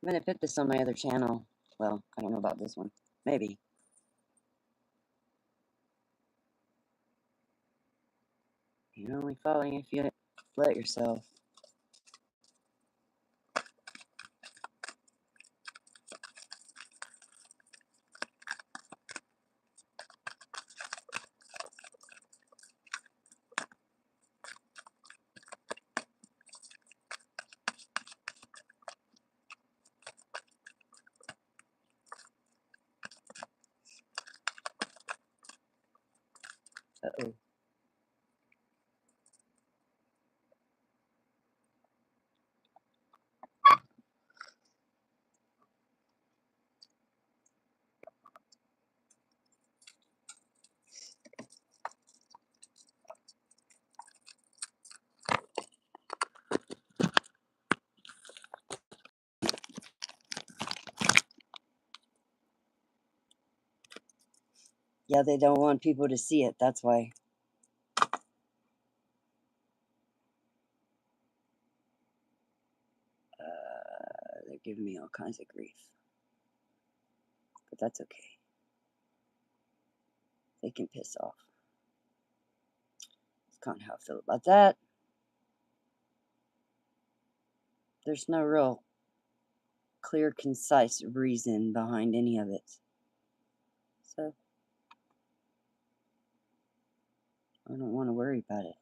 I'm going to put this on my other channel. Well, I don't know about this one. Maybe. You're only falling if you let yourself. Uh-oh. Yeah, they don't want people to see it. That's why. They're giving me all kinds of grief. But that's okay. They can piss off. That's kind of how I feel about that. There's no real clear, concise reason behind any of it. So, I don't want to worry about it.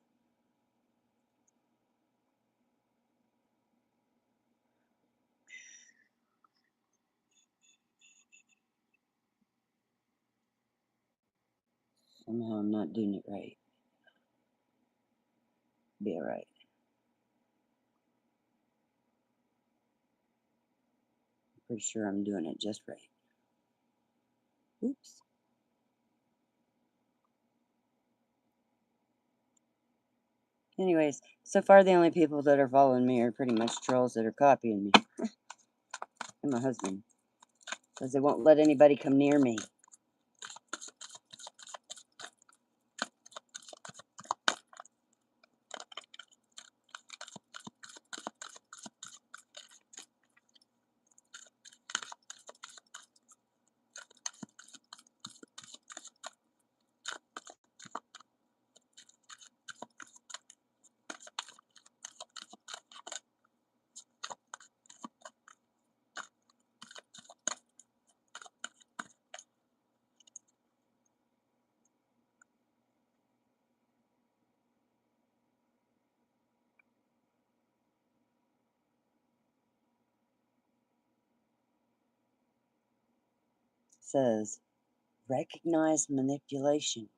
Somehow I'm not doing it right. Be alright. I'm pretty sure I'm doing it just right. Oops. Anyways, so far the only people that are following me are pretty much trolls that are copying me. And my husband. Because they won't let anybody come near me. says, recognize manipulation.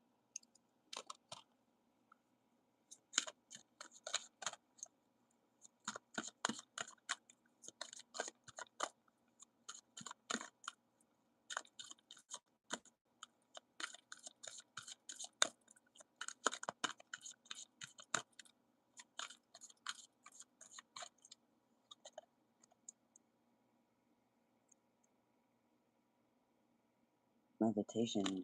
Meditation.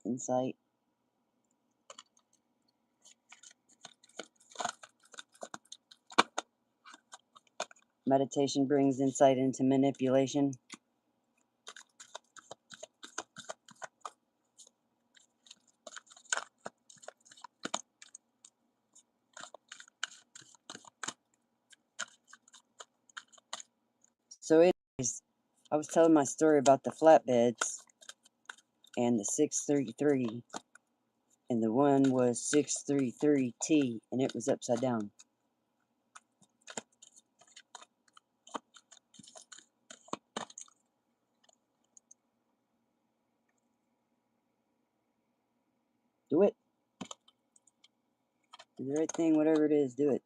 Insight. Meditation brings insight into manipulation. So anyways, I was telling my story about the flatbeds and the 633, and the one was 633T, and it was upside down. Do it. Do the right thing, whatever it is, do it.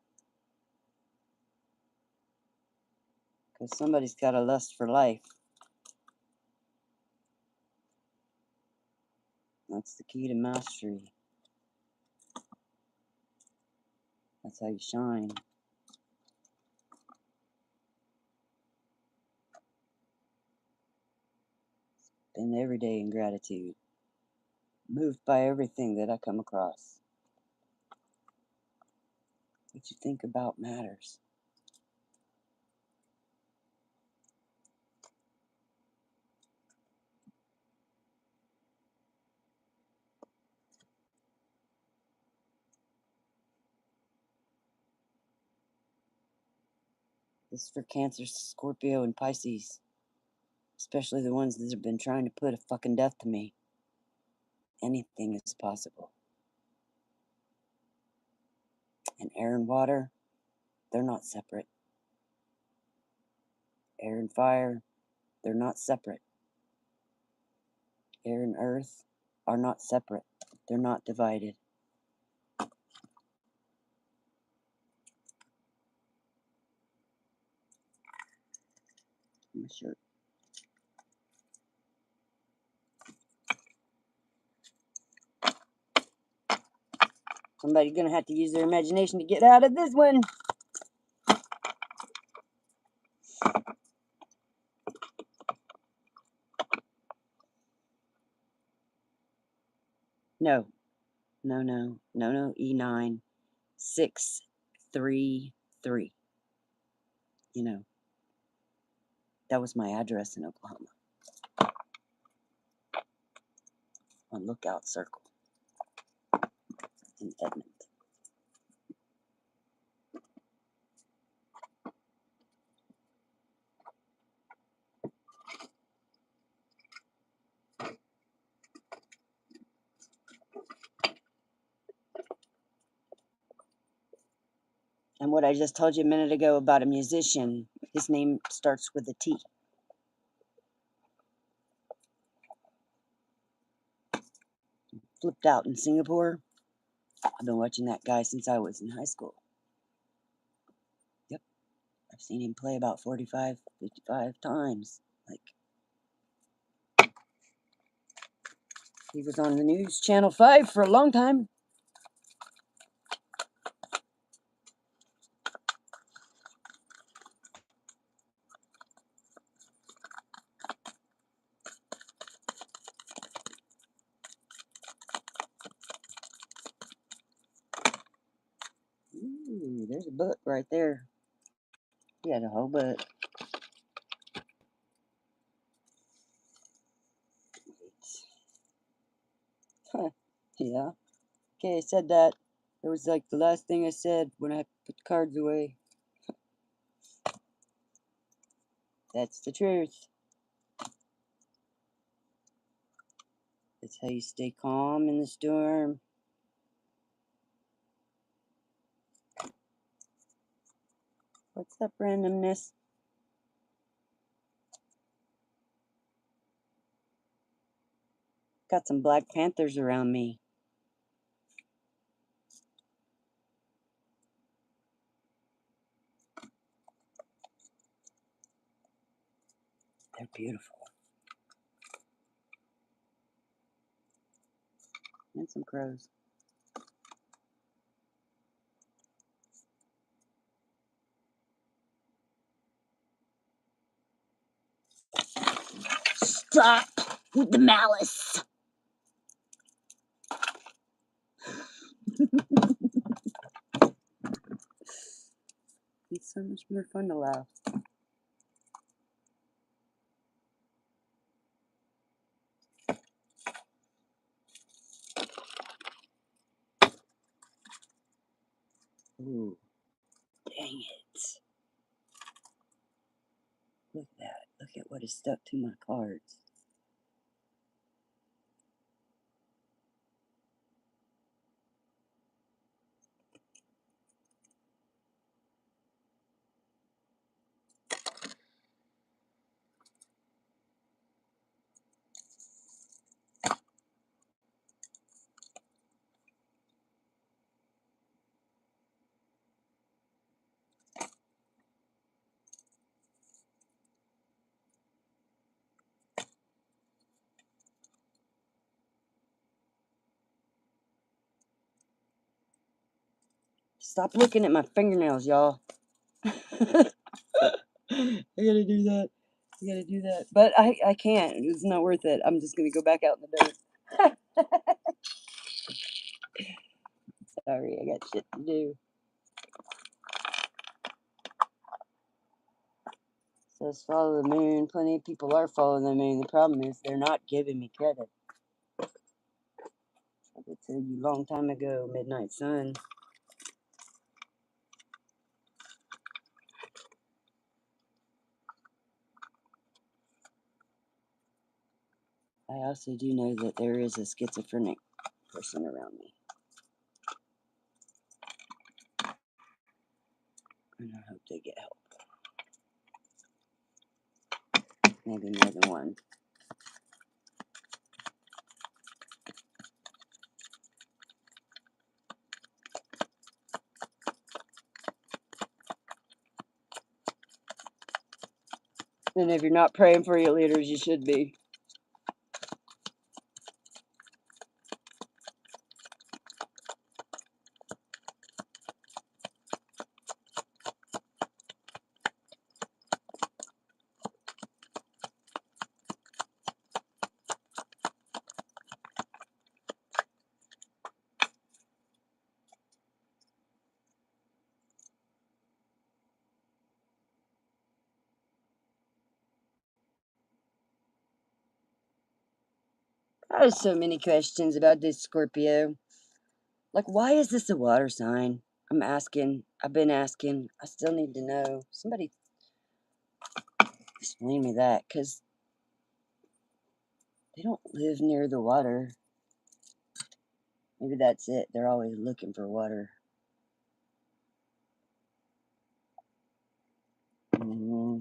Because somebody's got a lust for life. That's the key to mastery. That's how you shine. Spend every day in gratitude. Moved by everything that I come across. What you think about matters. This is for Cancer, Scorpio, and Pisces. Especially the ones that have been trying to put a fucking death to me. Anything is possible. And air and water, they're not separate. Air and fire, they're not separate. Air and earth are not separate. They're not divided. My shirt. Somebody's gonna have to use their imagination to get out of this one. No. E9 633. You know, that was my address in Oklahoma. On Lookout Circle in Edmond. And what I just told you a minute ago about a musician, his name starts with a T. Flipped out in Singapore. I've been watching that guy since I was in high school. Yep. I've seen him play about 45, 55 times. Like, he was on the news, Channel 5, for a long time. Ooh, there's a book right there. He had a whole book. Huh. Yeah. Okay, I said that. It was like the last thing I said when I put the cards away. That's the truth. That's how you stay calm in the storm. What's up, randomness? Got some Black Panthers around me. They're beautiful. And some crows. Stop with the malice. It's so much more fun to laugh. Ooh, dang it. Look at that. Look at what is stuck to my cards. Stop looking at my fingernails, y'all. I gotta do that. I gotta do that. But I can't. It's not worth it. I'm just gonna go back out in the dirt. Sorry, I got shit to do. Says follow the moon. Plenty of people are following the moon. The problem is they're not giving me credit. I could tell you a long time ago, Midnight Sun. I also do know that there is a schizophrenic person around me. And I hope they get help. Maybe more than one. And if you're not praying for your leaders, you should be. I have so many questions about this Scorpio. Like, why is this a water sign? I'm asking. I've been asking. I still need to know. Somebody explain me that, because they don't live near the water. Maybe that's it. They're always looking for water. Mm-hmm.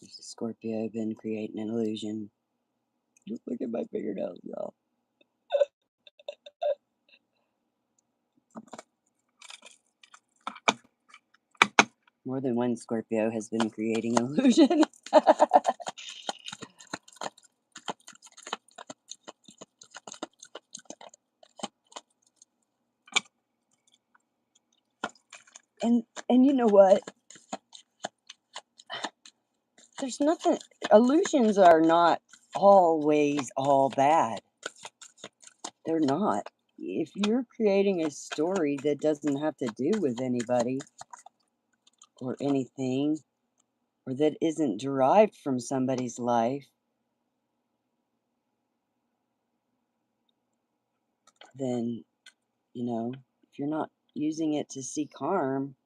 There's a Scorpio been creating an illusion. Just look at my fingernails, y'all. More than one Scorpio has been creating an illusion. and you know what? There's nothing. Illusions are not always all bad. They're not. If you're creating a story that doesn't have to do with anybody or anything, or that isn't derived from somebody's life, then, if you're not using it to seek harm,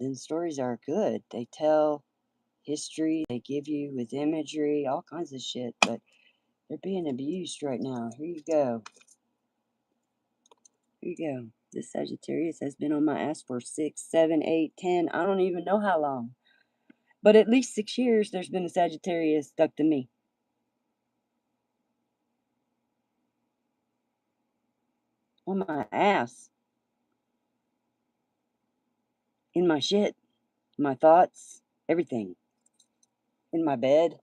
then stories are good. They tell history, they give you with imagery, all kinds of shit, but they're being abused right now. Here you go. Here you go. This Sagittarius has been on my ass for 6, 7, 8, 10. I don't even know how long. But at least 6 years there's been a Sagittarius stuck to me. On my ass. In my shit. My thoughts. Everything. In my bed.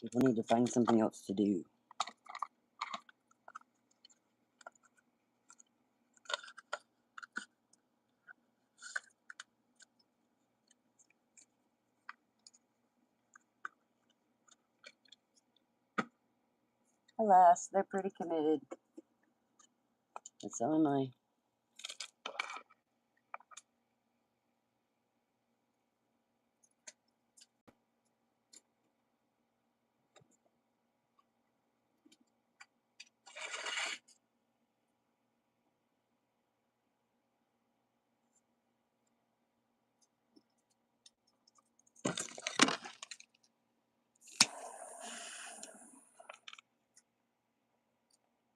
People need to find something else to do. Alas, they're pretty committed. And so am I.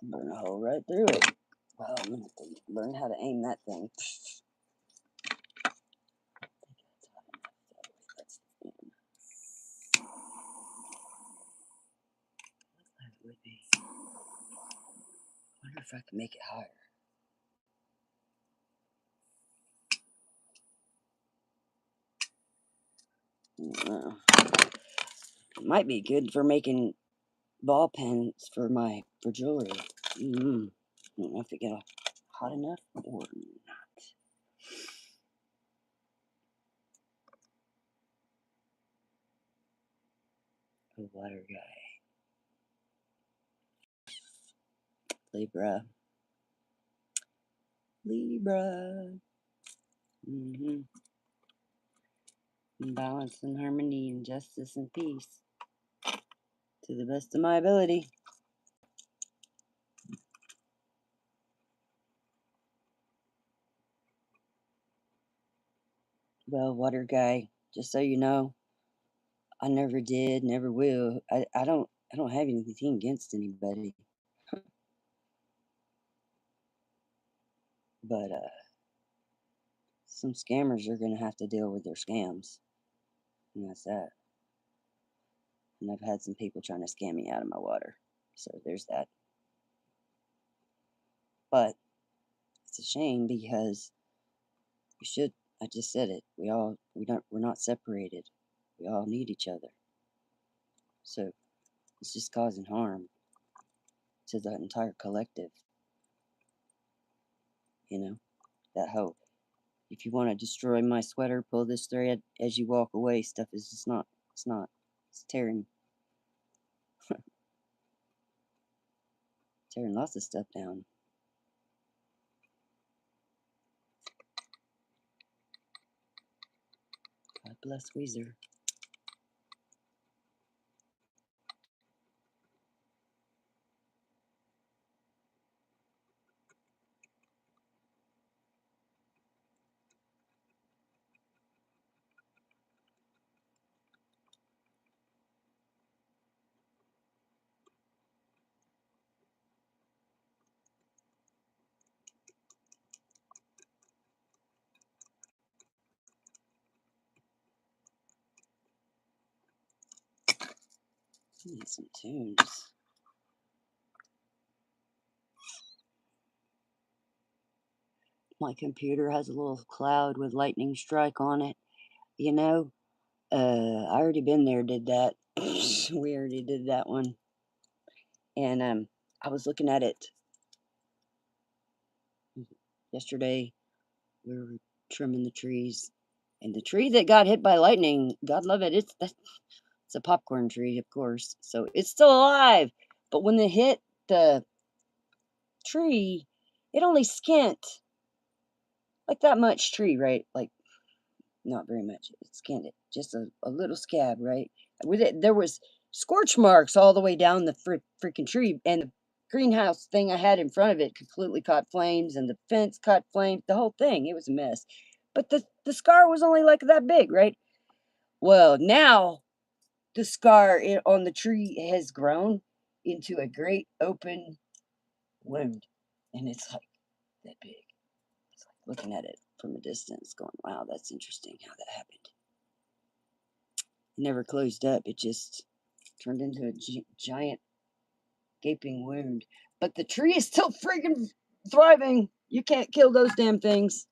Burn a hole right through it. Well, I'm gonna have to learn how to aim that thing. That's what it would be. Wonder if I can make it higher. No. It might be good for making ball pens for jewelry. I don't know if it get hot enough or not. A water guy. Libra. Balance and harmony and justice and peace. To the best of my ability. Well, water guy, just so you know, I never did, never will. I don't have anything against anybody. But some scammers are gonna have to deal with their scams. And that's that. And I've had some people trying to scam me out of my water. So there's that. But it's a shame because I just said it. We're not separated. We all need each other. So it's just causing harm to the entire collective. You know, that whole, if you want to destroy my sweater, pull this thread as you walk away stuff is just not, it's tearing lots of stuff down. God bless Weezer. I need some tunes. My computer has a little cloud with lightning strike on it. You know, I already been there, did that. We already did that one. And I was looking at it yesterday. We were trimming the trees. And the tree that got hit by lightning, God love it, it's a popcorn tree, of course. So it's still alive. But when they hit the tree, it only skint like that much tree, right? Like not very much. It skinned it. Just a little scab, right? With it, there was scorch marks all the way down the freaking tree. And the greenhouse thing I had in front of it completely caught flames, and the fence caught flames. The whole thing, it was a mess. But the scar was only like that big, right? Well, now the scar on the tree has grown into a great open wound, and it's like that big. It's like looking at it from a distance, going, "Wow, that's interesting how that happened." It never closed up. It just turned into a giant gaping wound. But the tree is still freaking thriving. You can't kill those damn things.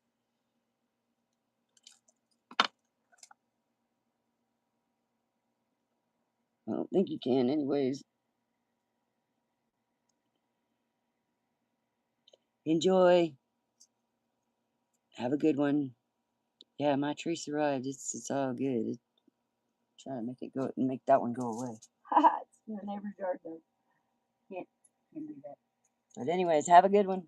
I don't think you can, anyways. Enjoy. Have a good one. Yeah, my tree survived. It's all good. Trying to make it go and make that one go away. It's in the neighbor's yard though. Can't do that. But anyways, have a good one.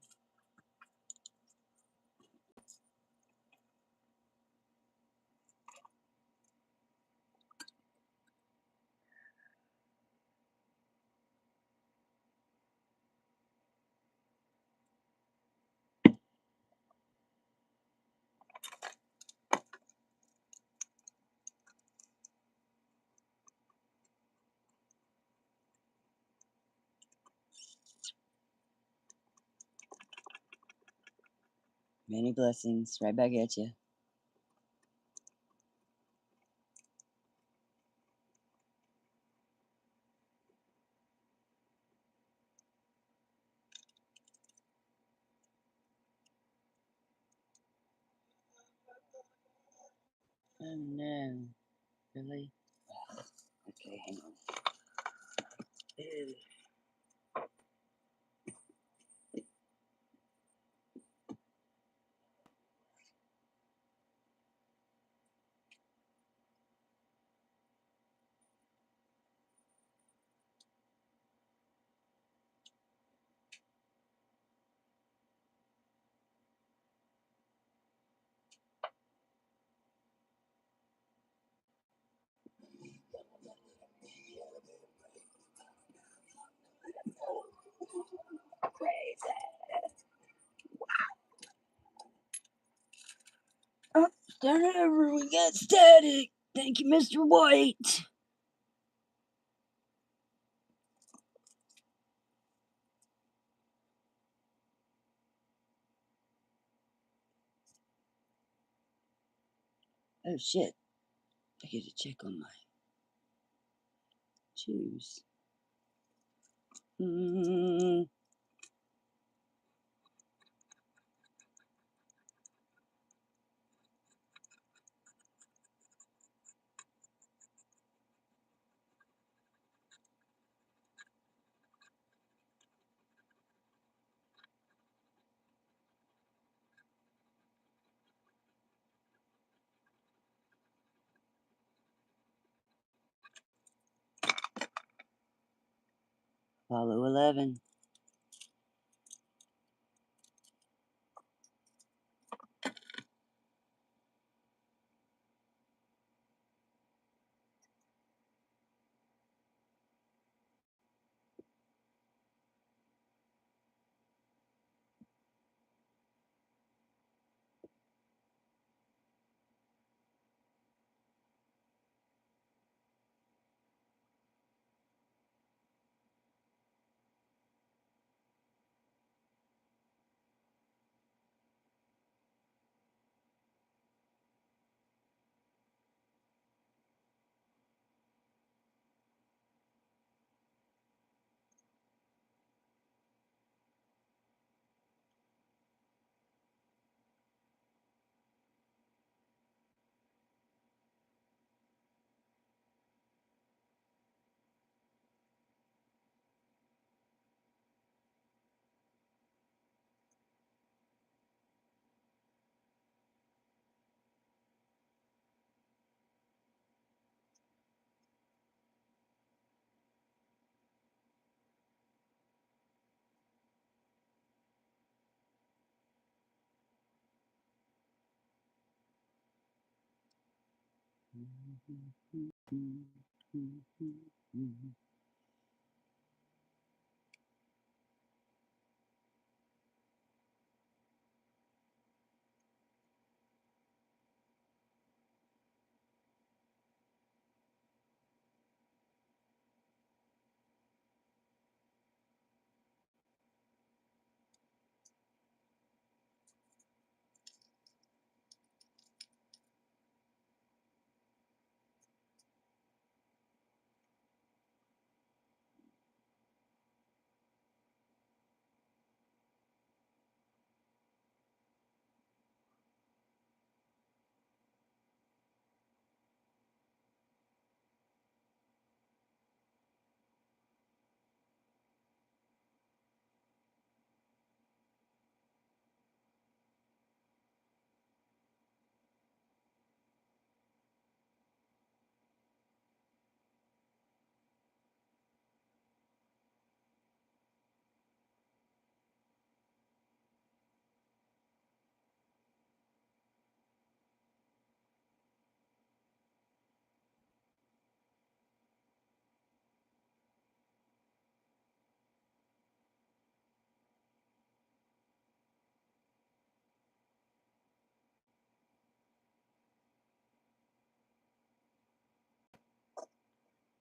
Many blessings. Right back at you. Oh no. Really? Okay, hang on. Ew. Oh, start over. We got static. Thank you, Mr. White. Oh shit. I get to check on my shoes. Mm, follow 11.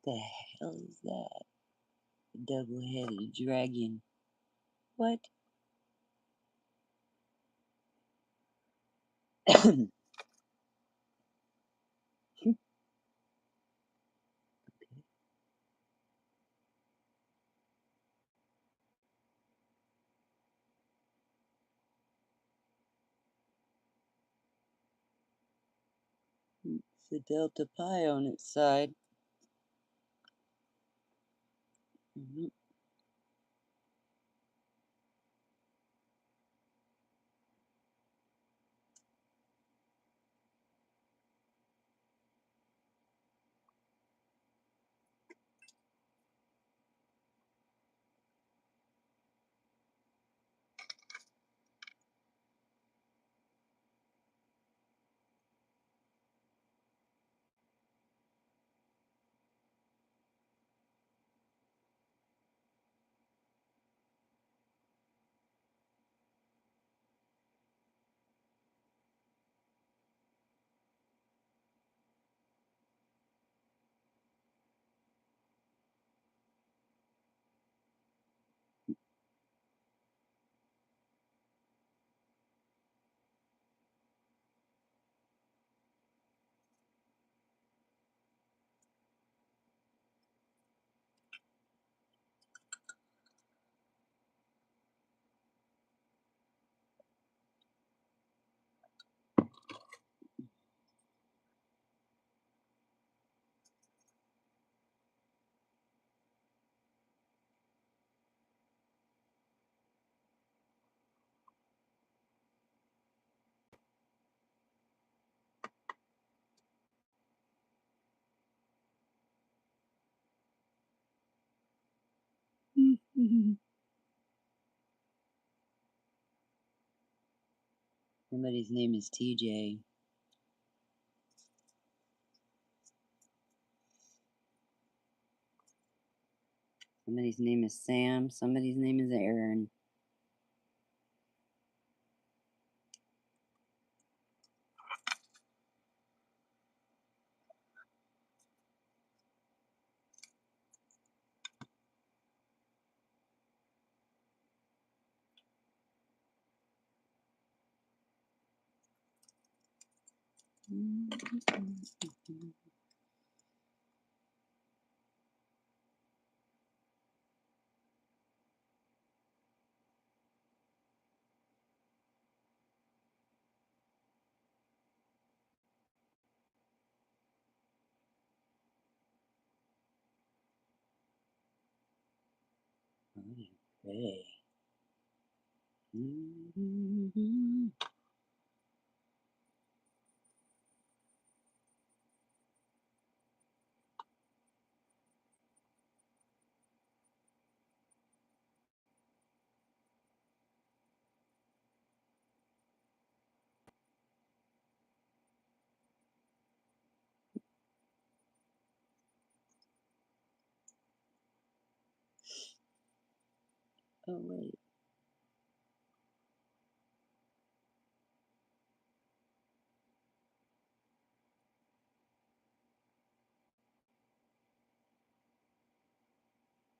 The hell is that? A double-headed dragon. What? It's a Delta Pi on its side. Somebody's name is TJ. Somebody's name is Sam. Somebody's name is Aaron. Okay. Oh, wait.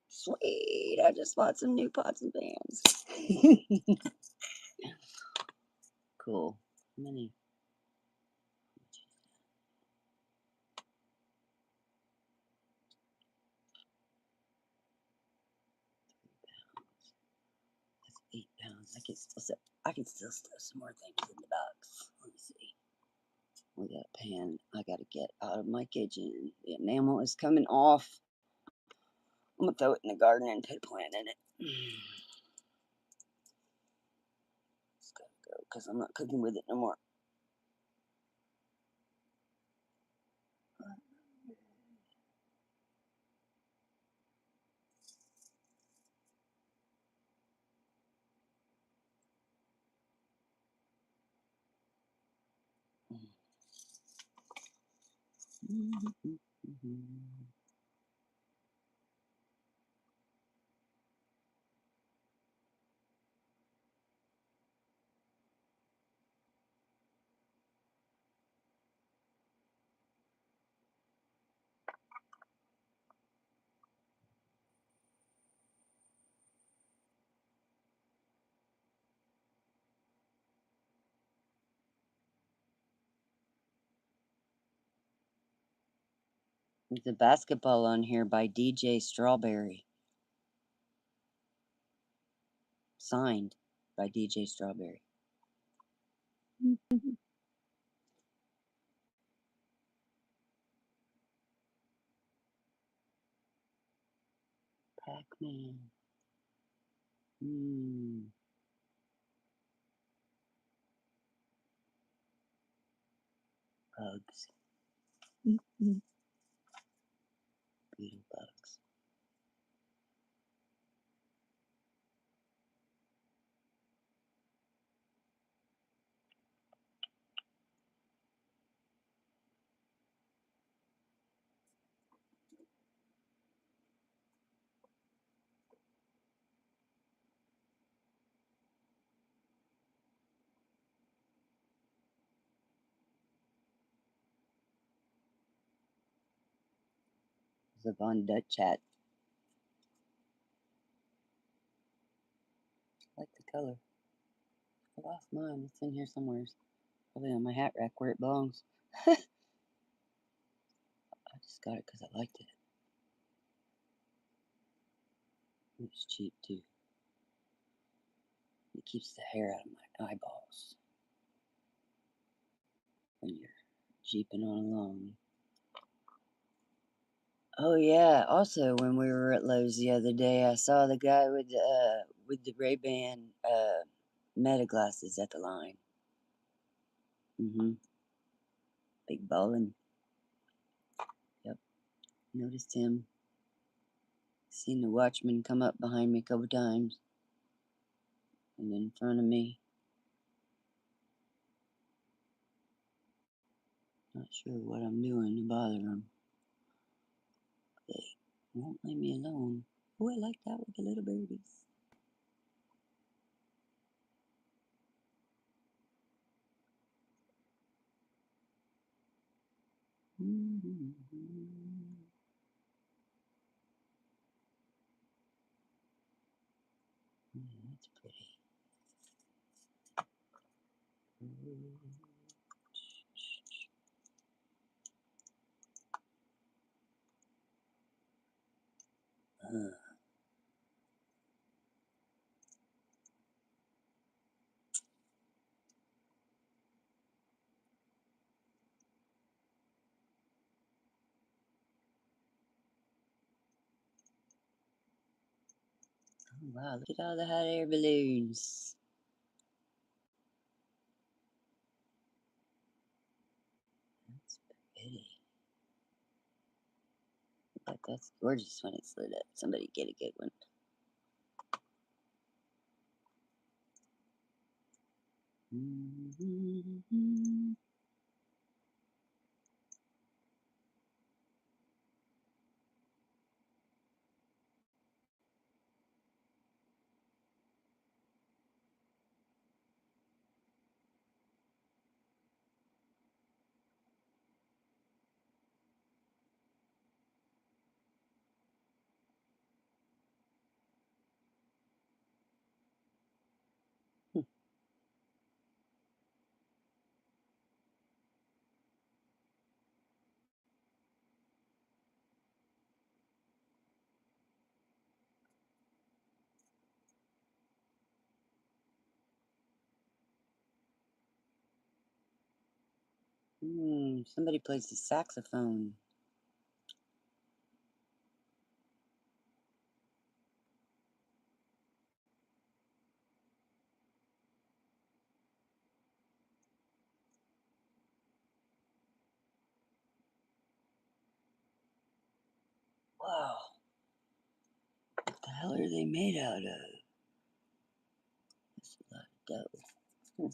Sweet. I just bought some new pots and pans. Cool. How many? That's 8 pounds. I can still stuff some more things in the box. Let me see. We got a pan I gotta get out of my kitchen. The enamel is coming off. I'm gonna throw it in the garden and put a plant in it. It's gotta go because I'm not cooking with it no more. There's a basketball on here by DJ Strawberry. Signed by DJ Strawberry. Pac-Man. Bugs. Beetle bugs. There's a Von Dutch chat. I like the color. I lost mine. It's in here somewhere. Probably on my hat rack where it belongs. I just got it because I liked it. It's cheap too. It keeps the hair out of my eyeballs when you're jeeping on along. Oh yeah. Also, when we were at Lowe's the other day, I saw the guy with the Ray-Ban Meta glasses at the line. Big ballin'. Yep. Noticed him. Seen the watchman come up behind me a couple times. And in front of me. Not sure what I'm doing to bother them. They won't leave me alone. Oh, I like that with the little babies. That's pretty. Oh, wow, look at all the hot air balloons. That's pretty. That's gorgeous when it's lit up. Somebody get a good one. Somebody plays the saxophone. Wow. What the hell are they made out of? That's a lot of dough.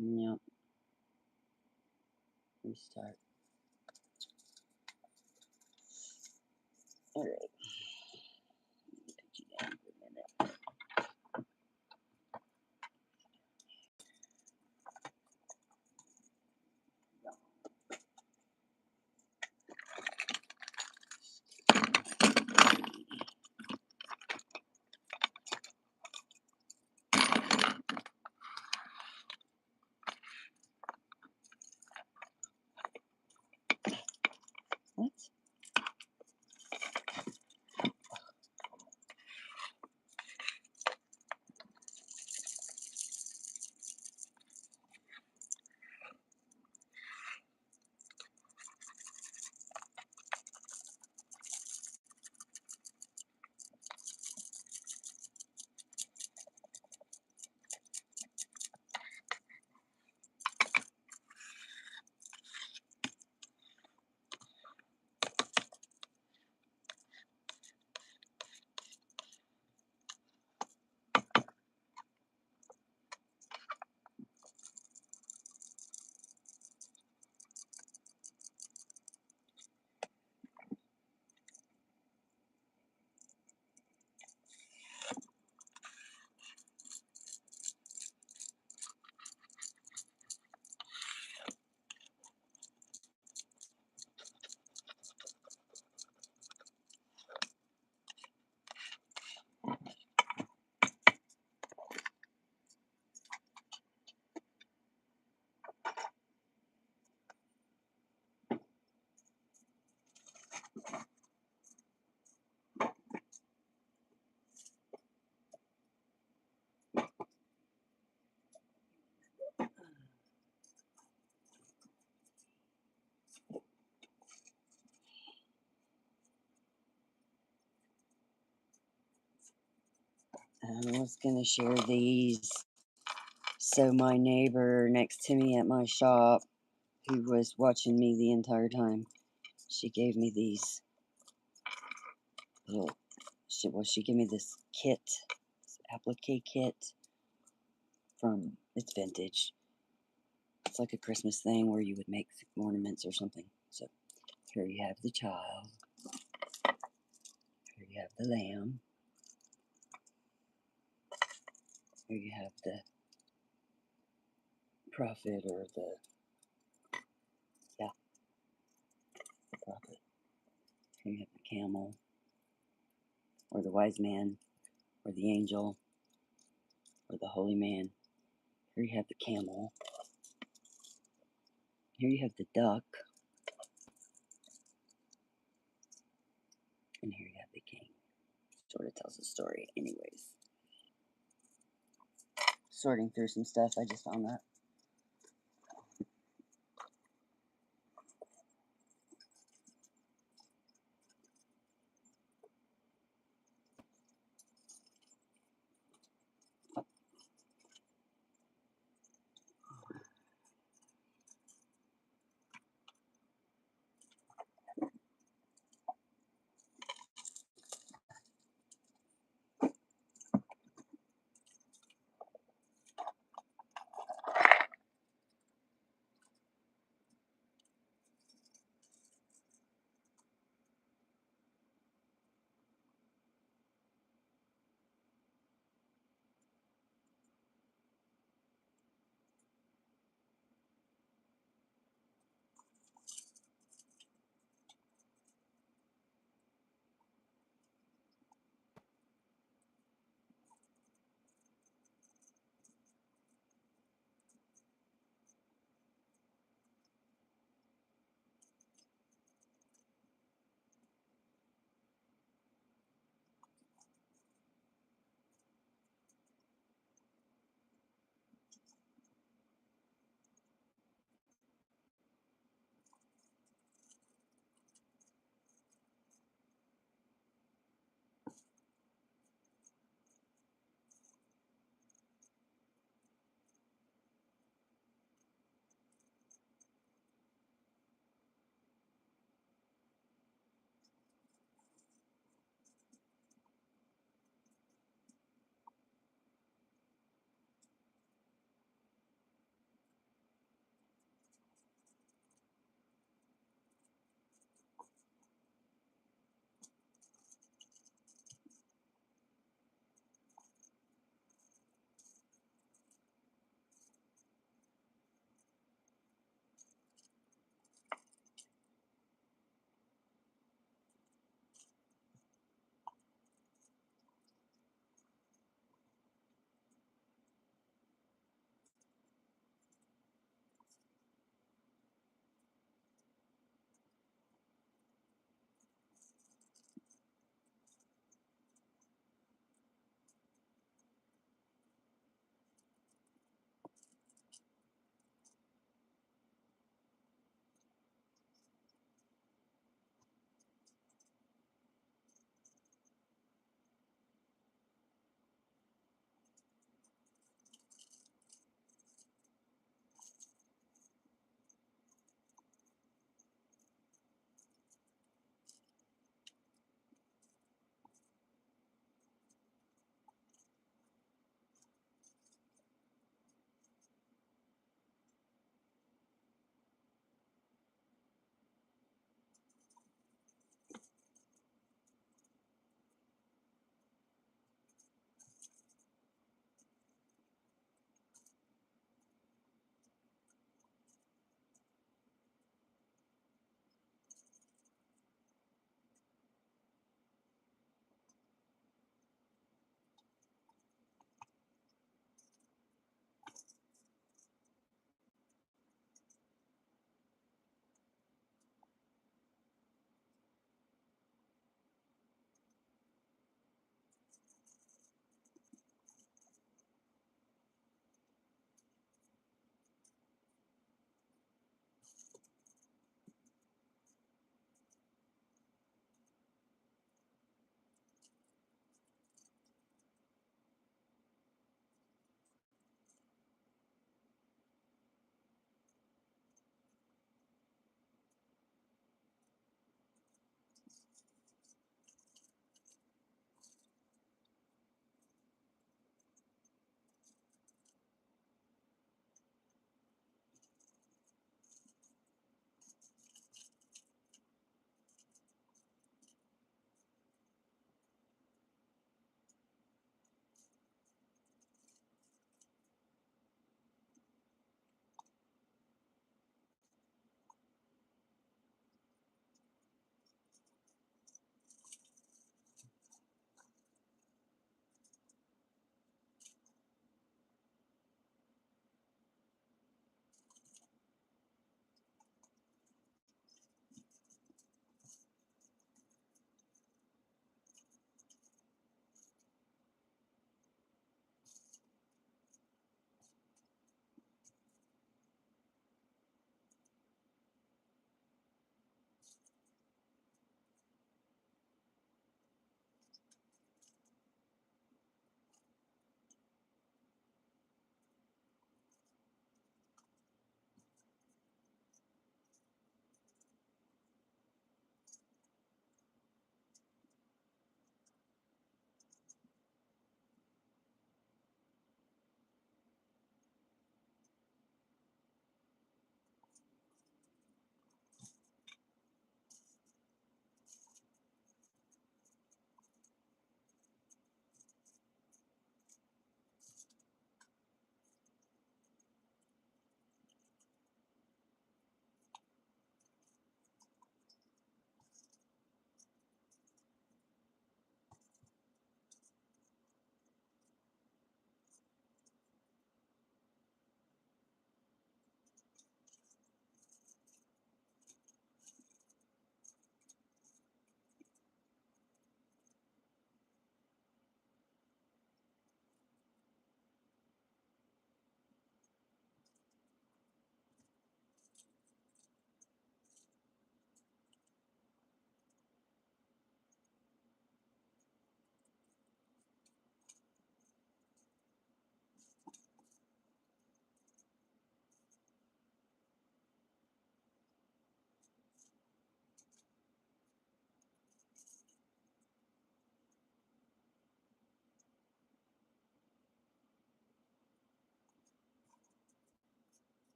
Yep. Restart. All right. Put you down for a minute. What? I was gonna share these. So my neighbor next to me at my shop, who was watching me the entire time, she gave me these little. She gave me this kit, this applique kit from. It's vintage. It's like a Christmas thing where you would make ornaments or something. So here you have the child. Here you have the lamb. Here you have the prophet or the prophet. Here you have the camel or the wise man or the angel or the holy man. Here you have the camel. Here you have the duck. And here you have the king. Sort of tells a story. Anyways. Sorting through some stuff. I just found that.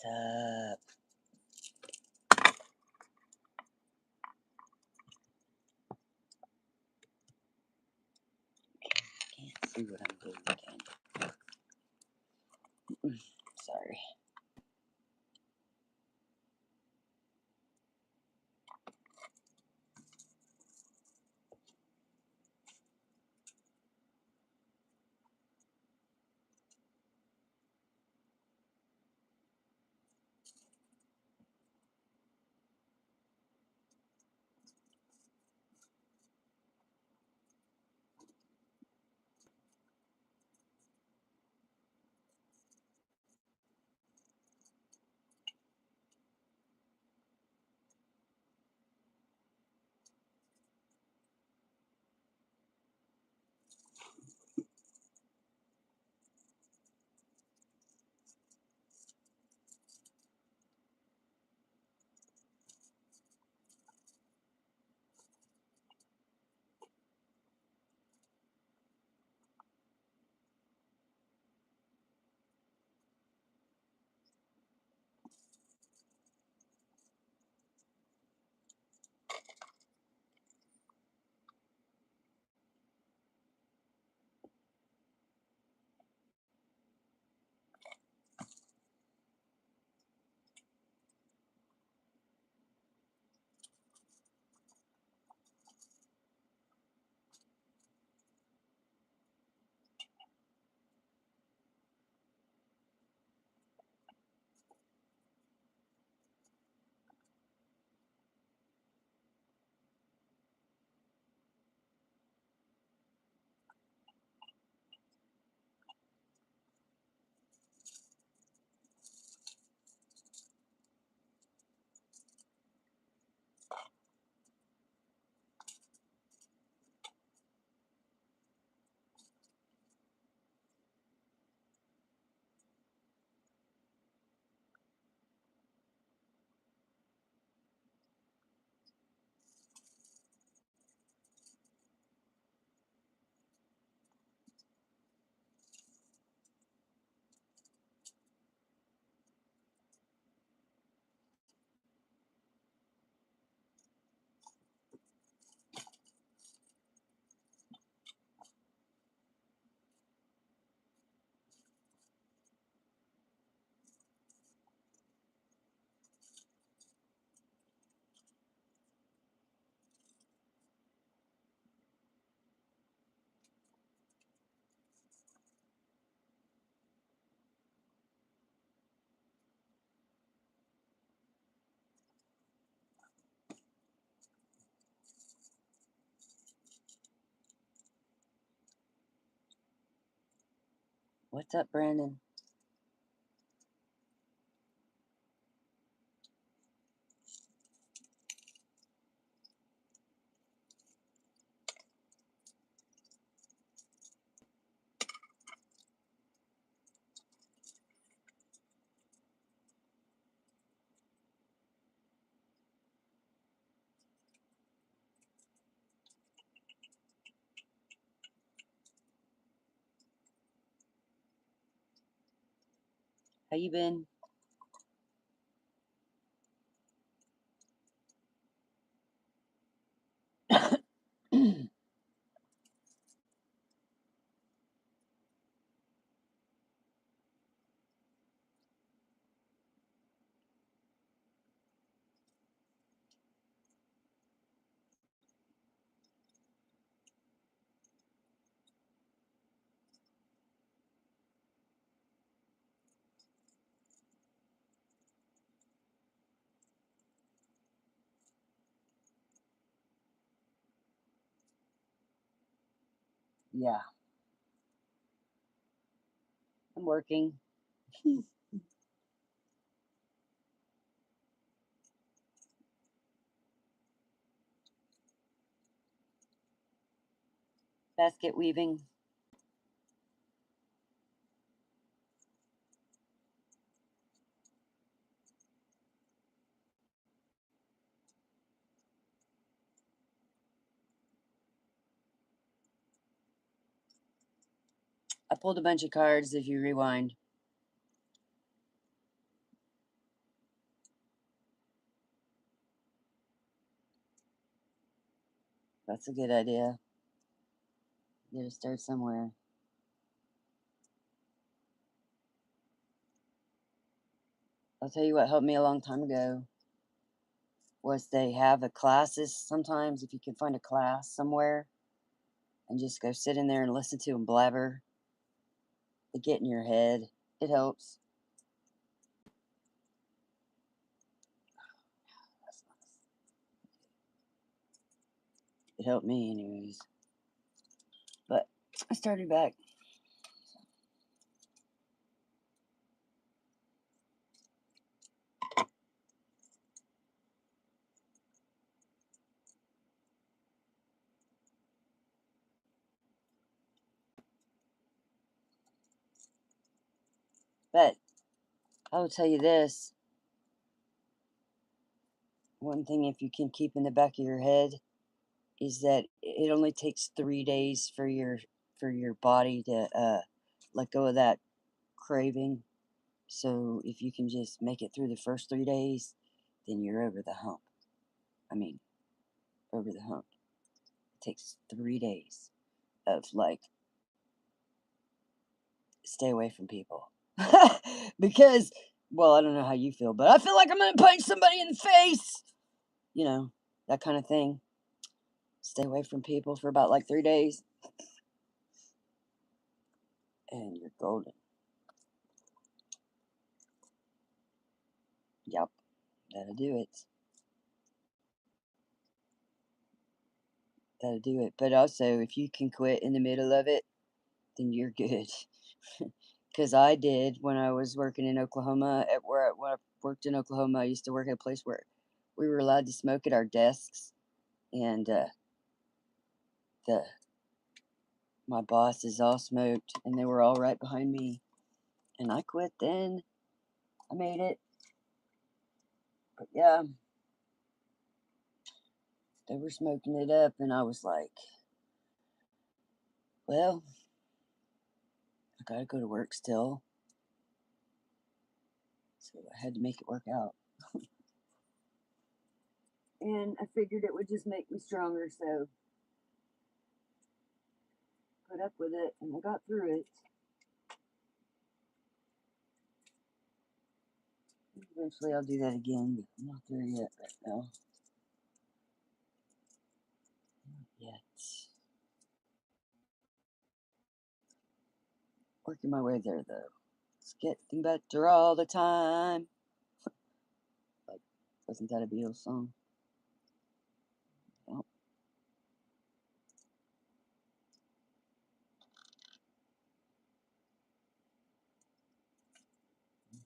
What's up? Can't see what I'm doing again. Sorry. What's up, Brandon? How you been? Yeah, I'm working. Basket weaving. I pulled a bunch of cards if you rewind. That's a good idea. You gotta start somewhere. I'll tell you what helped me a long time ago was they have a classes sometimes if you can find a class somewhere and just go sit in there and listen to them blabber. They get in your head. It helps. It helped me anyways. But I started back. But I will tell you this. One thing if you can keep in the back of your head is that it only takes 3 days for your body to let go of that craving. So if you can just make it through the first 3 days, then you're over the hump. I mean, over the hump. It takes 3 days of like stay away from people. Because, well, I don't know how you feel, but I feel like I'm gonna punch somebody in the face. You know, that kind of thing. Stay away from people for about like 3 days, and you're golden. Yep, that'll do it. That'll do it. But also, if you can quit in the middle of it, then you're good. Because I did when I was working in Oklahoma. When I worked in Oklahoma, I used to work at a place where we were allowed to smoke at our desks, and the my bosses all smoked, and they were all right behind me. And I quit then. I made it. But yeah, they were smoking it up, and I was like, well, I gotta go to work still. So I had to make it work out. And I figured it would just make me stronger, so put up with it, and I got through it. Eventually, I'll do that again, but I'm not there yet right now. Not yet. Working my way there, though. It's getting better all the time. Like, wasn't that a Beatles song? Oh.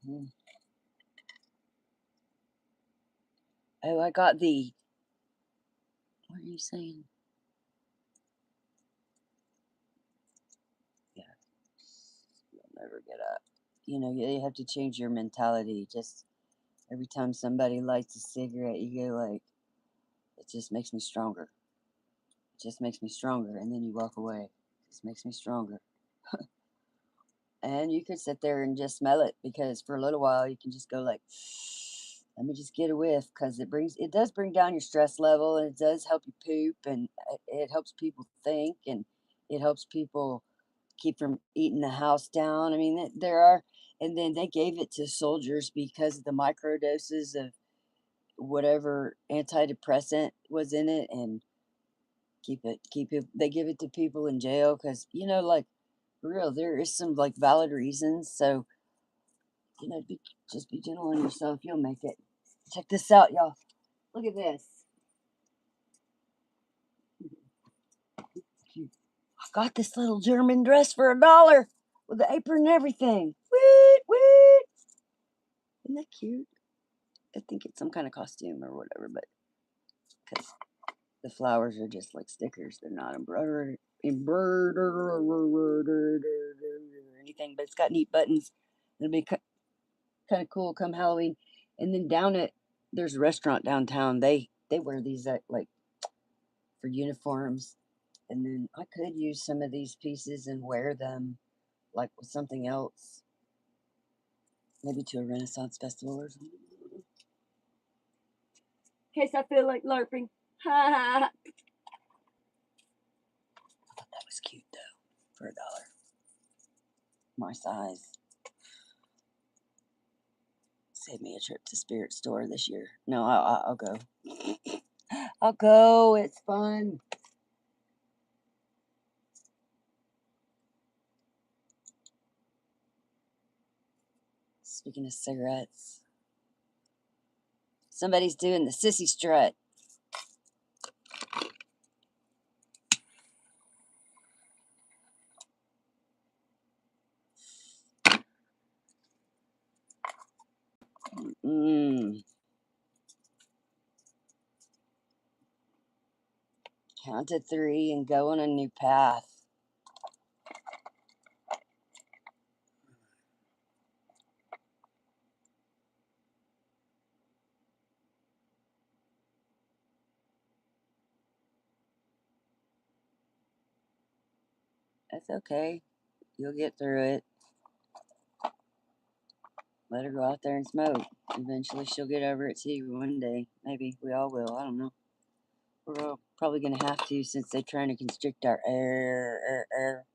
Mm-hmm. Oh, I got the. What are you saying? Yeah, you'll never get up. You know, you have to change your mentality. Just every time somebody lights a cigarette, you go like, it just makes me stronger. It just makes me stronger. And then you walk away. It just makes me stronger. And you could sit there and just smell it because for a little while you can just go like, let me just get a whiff because it does bring down your stress level and it does help you poop and it helps people think and it helps people keep from eating the house down. I mean, there are, and then they gave it to soldiers because of the micro doses of whatever antidepressant was in it and keep it. They give it to people in jail because like for real, there is some like valid reasons. So just be gentle on yourself. You'll make it. Check this out, y'all. Look at this. I got this little German dress for $1 with the apron and everything. Wait, wait. Isn't that cute? I think it's some kind of costume or whatever, but because the flowers are just like stickers, they're not embroidered or anything, but it's got neat buttons. It'll be kind of cool come Halloween. And then there's a restaurant downtown. They wear these like for uniforms. And then I could use some of these pieces and wear them like with something else, maybe to a Renaissance festival or something. In case I feel like LARPing. Ha ha. for $1. My size. Save me a trip to Spirit Store this year. No, I'll go. I'll go. It's fun. Speaking of cigarettes, somebody's doing the sissy strut. Count to 3 and go on a new path. That's okay. You'll get through it. Let her go out there and smoke. Eventually she'll get over it too one day. Maybe we all will. I don't know. We're all probably going to have to since they're trying to constrict our air.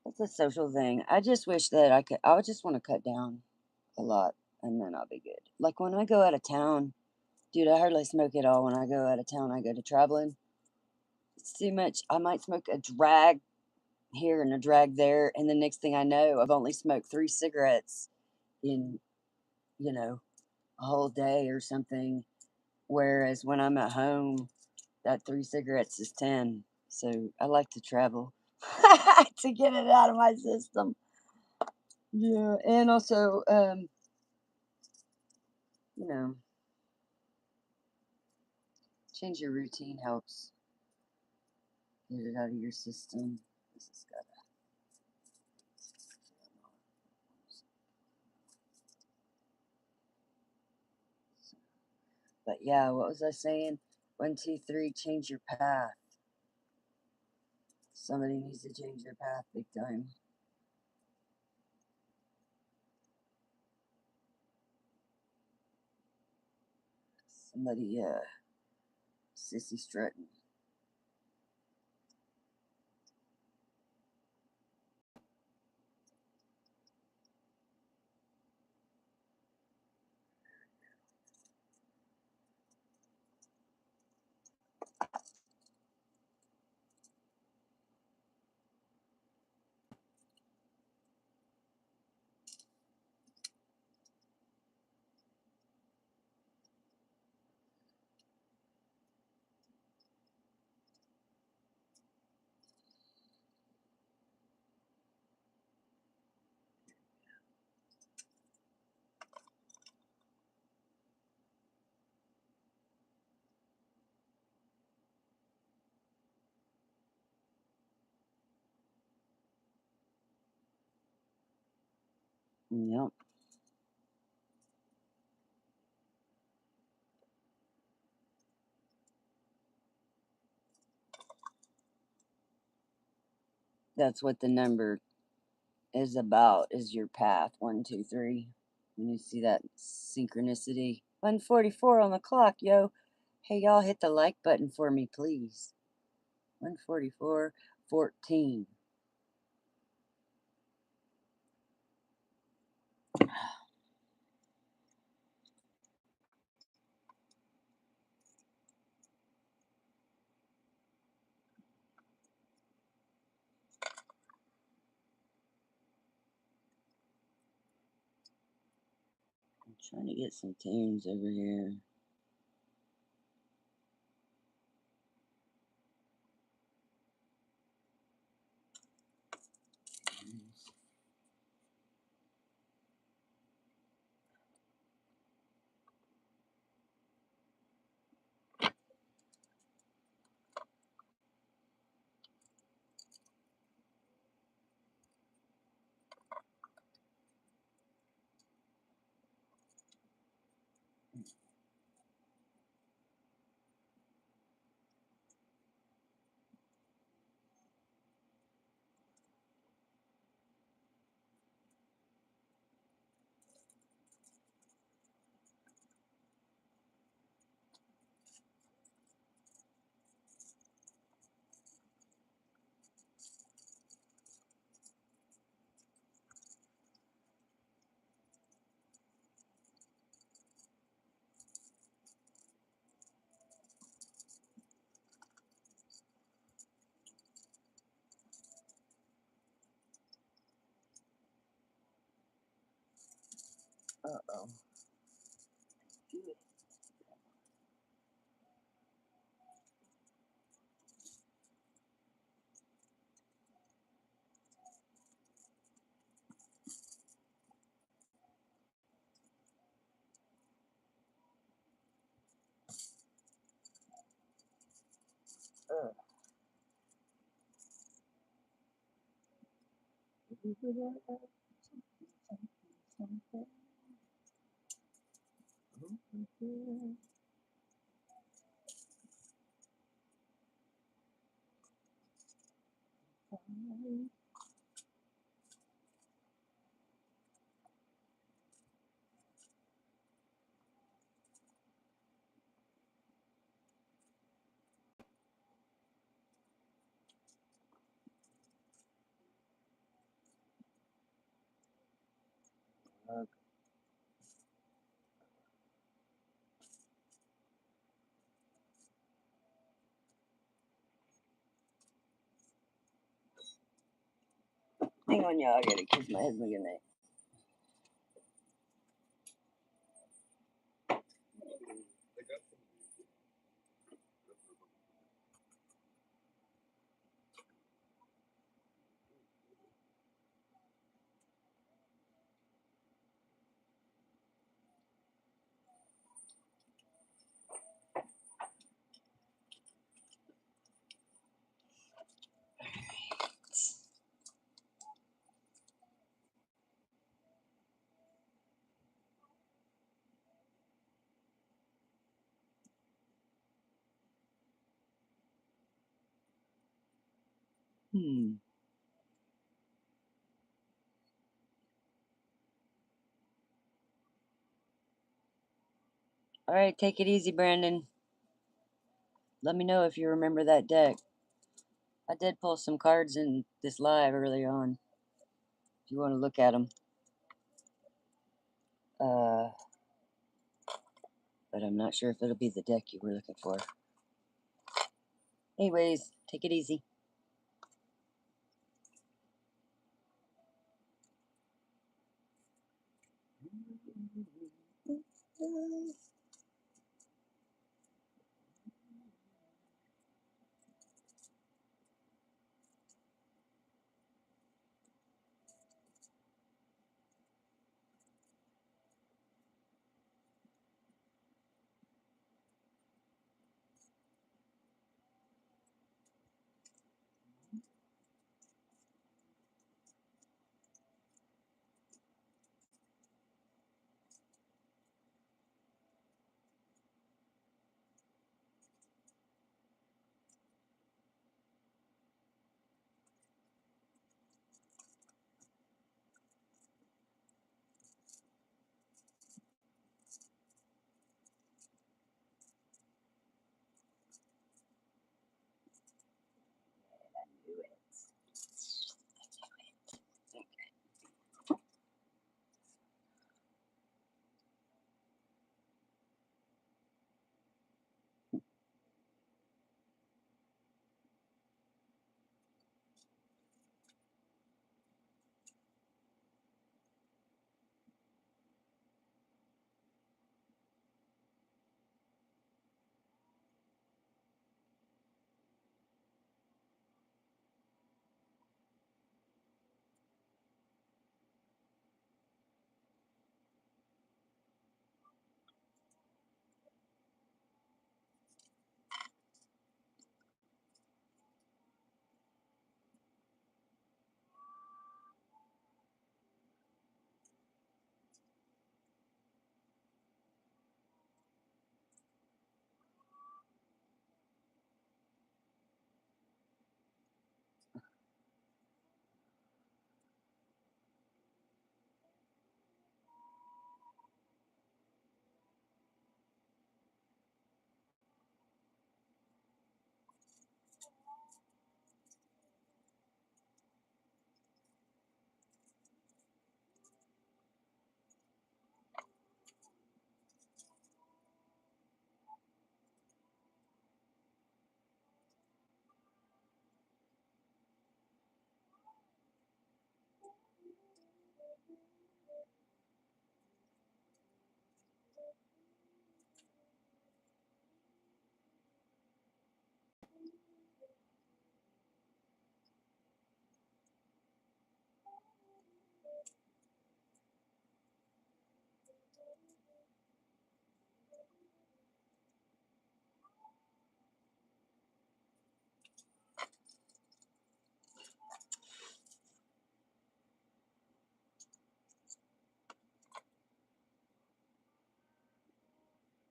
It's a social thing. I just wish that I would just want to cut down a lot and then I'll be good. Like when I go out of town, dude, I hardly smoke at all when I go out of town. I go to traveling. It's too much. I might smoke a drag here and a drag there, and the next thing I know, I've only smoked 3 cigarettes in, a whole day or something. Whereas when I'm at home, that 3 cigarettes is 10. So I like to travel to get it out of my system. Yeah, and also, you know, change your routine helps get it out of your system. This has got But yeah, what was I saying? 1, 2, 3, change your path. Somebody needs to change their path big time. Somebody, sissy strutting. Yep. That's what the number is about, is your path. 1, 2, 3. When you see that synchronicity. 1:44 on the clock, yo. Hey, y'all, hit the like button for me, please. 1:44:14. I'm trying to get some tunes over here. Uh-oh. Hang on, y'all. I gotta kiss my husband goodnight. All right, take it easy, Brandon. Let me know if you remember that deck. I did pull some cards in this live earlier on. If you want to look at them. But I'm not sure if it'll be the deck you were looking for. Anyways, take it easy.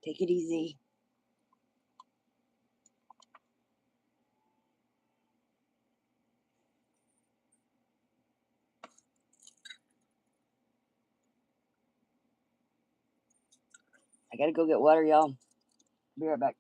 Take it easy. I gotta go get water, y'all. Be right back.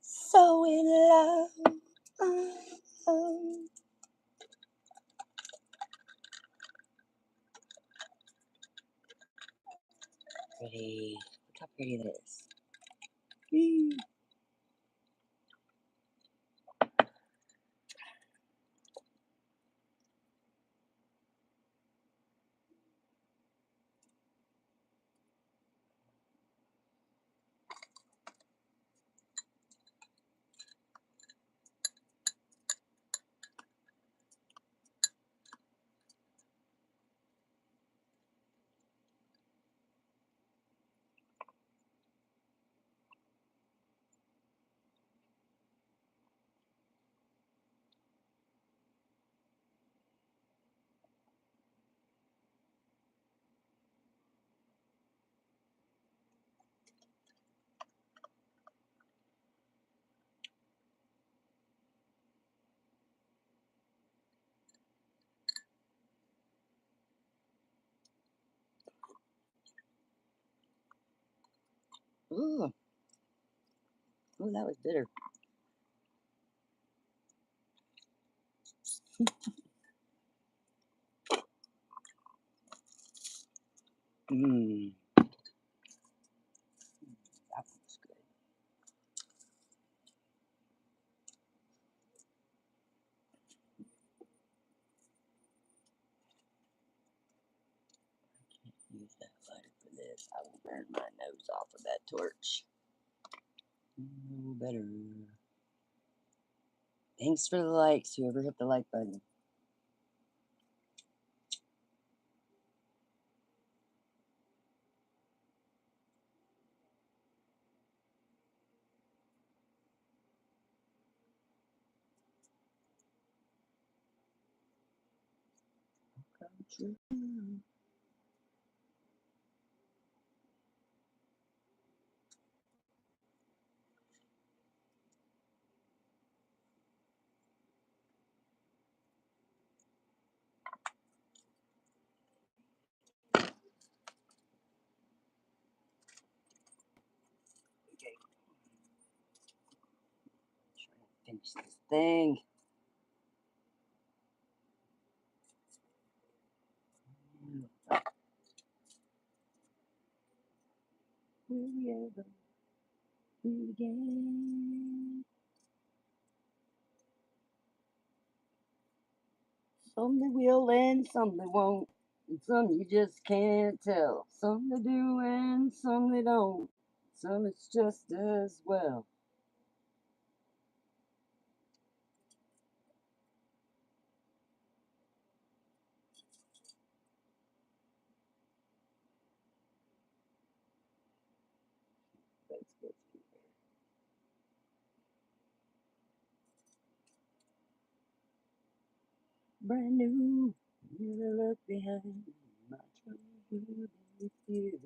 So in love. Pretty. Look how pretty that is. Ooh. Ooh, that was bitter. Mmm. That was good. Use that lighter for this. I will burn my nose off of that torch. No better. Thanks for the likes, whoever hit the like button. true. Okay. Try to finish this thing. Will we ever meet again? Some they will and some they won't. And some you just can't tell. Some they do and some they don't. Some it's just as well. That's good. Brand new, never look behind. My childhood with you.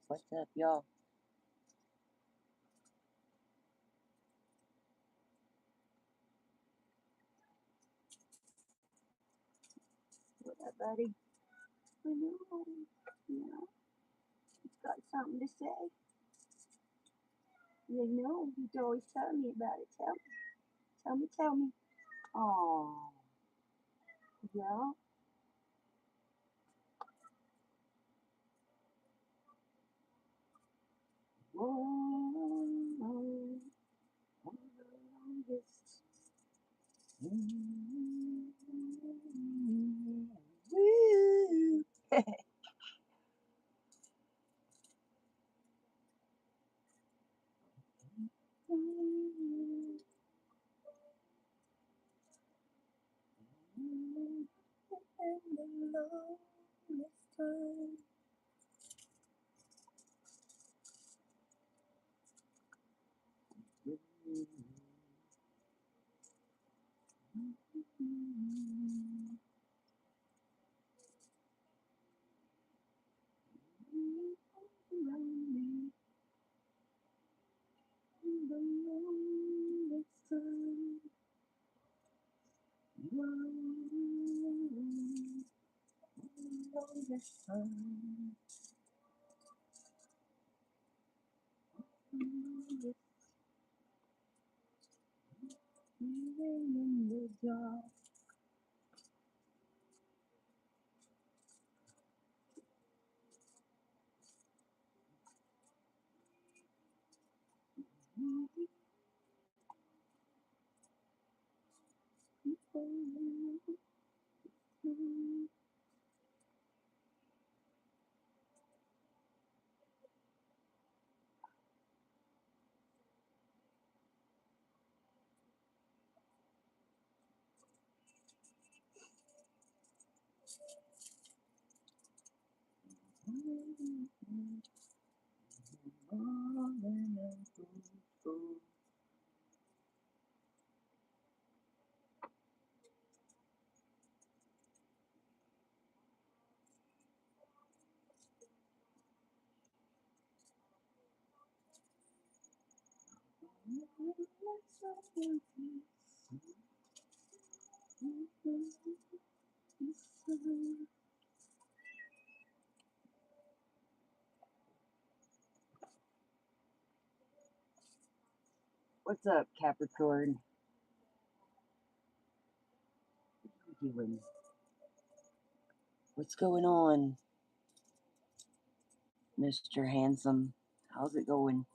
What's up, y'all? What up, buddy? I know. Yeah, he's got something to say. You know, he's always telling me about it. Tell me, tell me, tell me. Oh, yeah. Whoa, on the longest. Woo. And the longest time. me in the longest time. Longest time. Longest feeling in the dark. What's up, Capricorn? What are you doing? What's going on, Mr. Handsome? How's it going?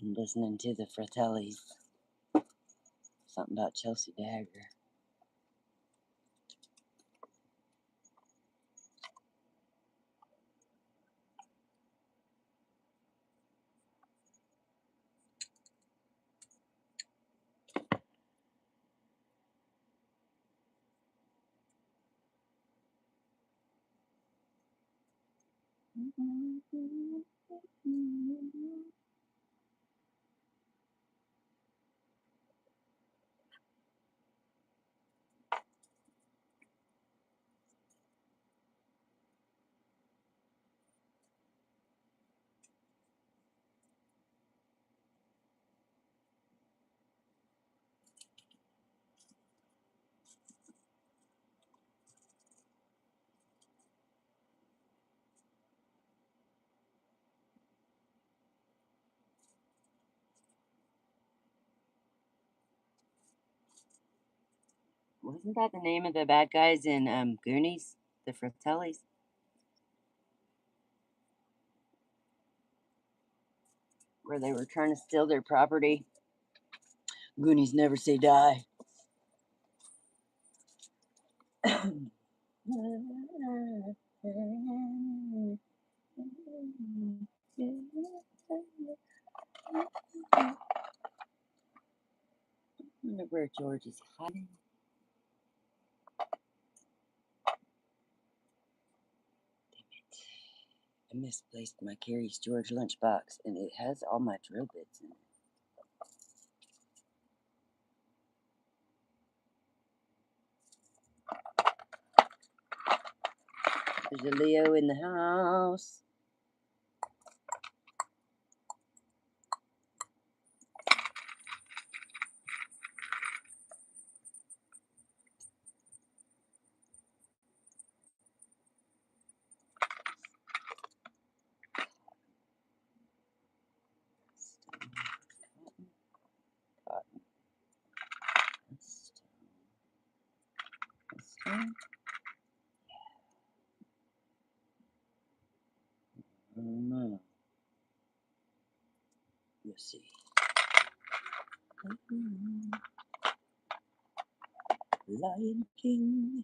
I'm listening to the Fratellis. Something about Chelsea Dagger. Wasn't that the name of the bad guys in Goonies? The Fratellis? Where they were trying to steal their property. Goonies never say die. I wonder where George is hiding. I misplaced my Curious George lunchbox, and it has all my drill bits in it. There's a Leo in the house. Cotton. Stone. I don't know. We'll see. Lion King.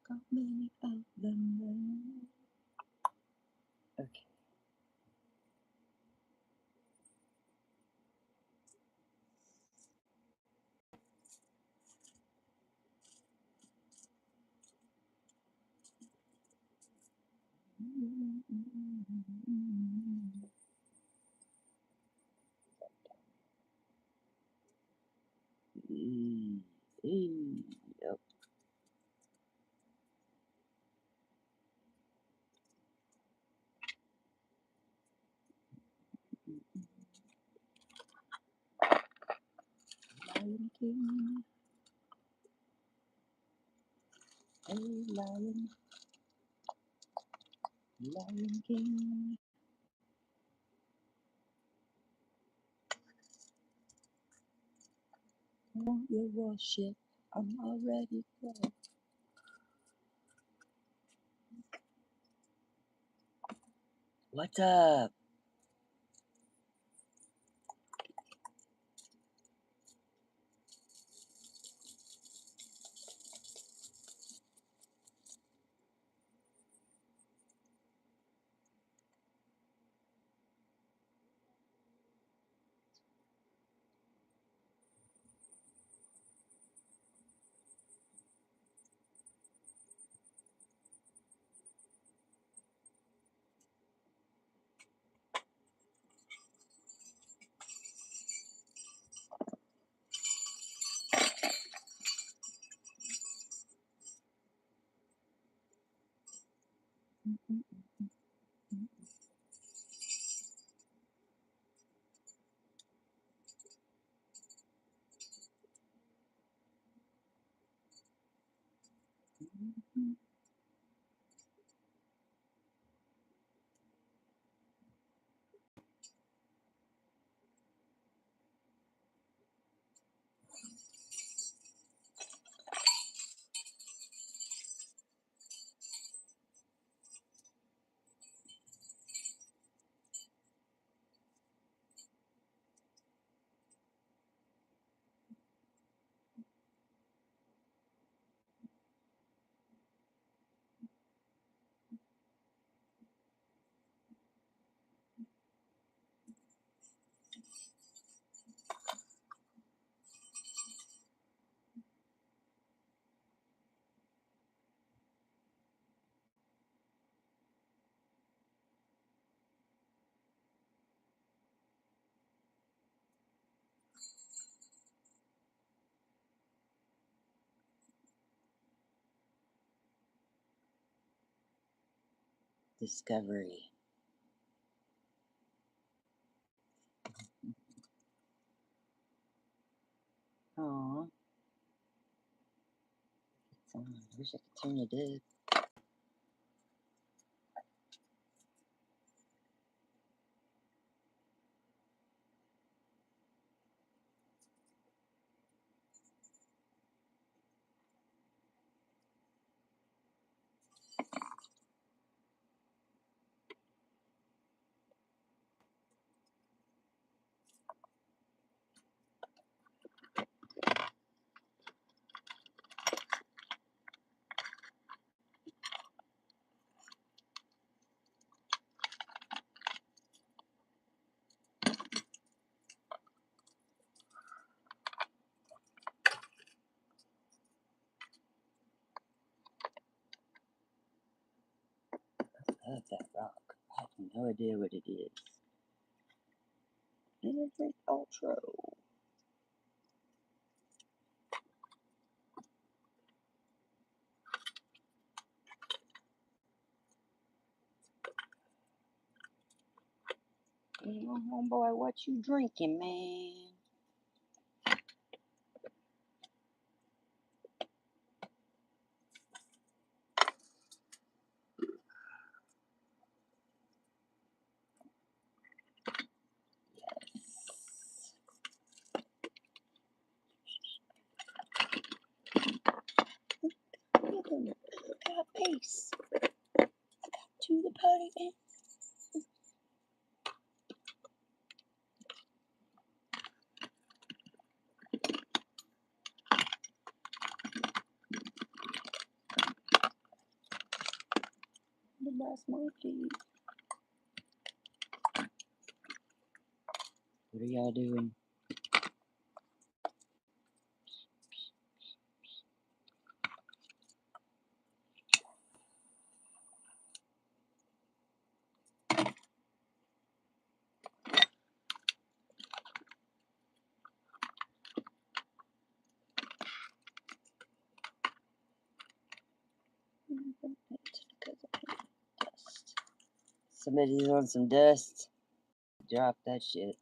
Got many of them. Okay. Yep. Lion King. Lion King. Want your worship, I'm already gone. What's up? Discovery. Aww. I wish I could turn the disc. I love that rock. I have no idea what it is. Electric Ultra. Homeboy, what you drinking, man? Look at pace. I got to the party and the last monkey. What are y'all doing? Somebody's on some dust. Drop that shit.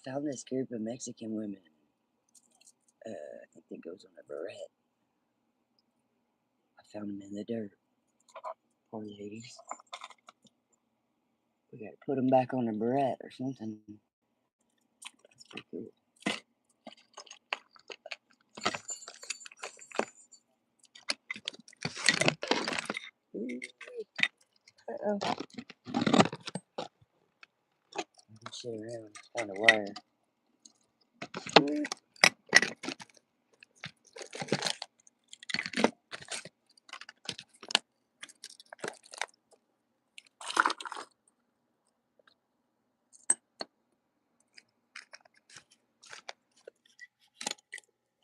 found this group of Mexican women. I think it goes on a beret. I found them in the dirt. Poor ladies. We gotta put them back on a beret or something. That's pretty cool. Uh-oh. Shit around. Found a wire.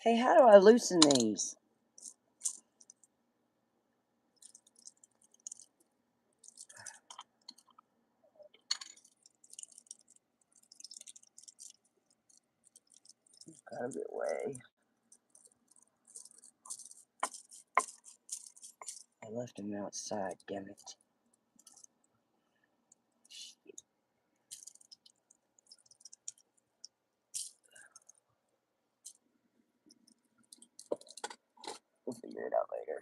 Hey, how do I loosen these? Gotta get away. I left them outside, damn it. We'll figure it out later.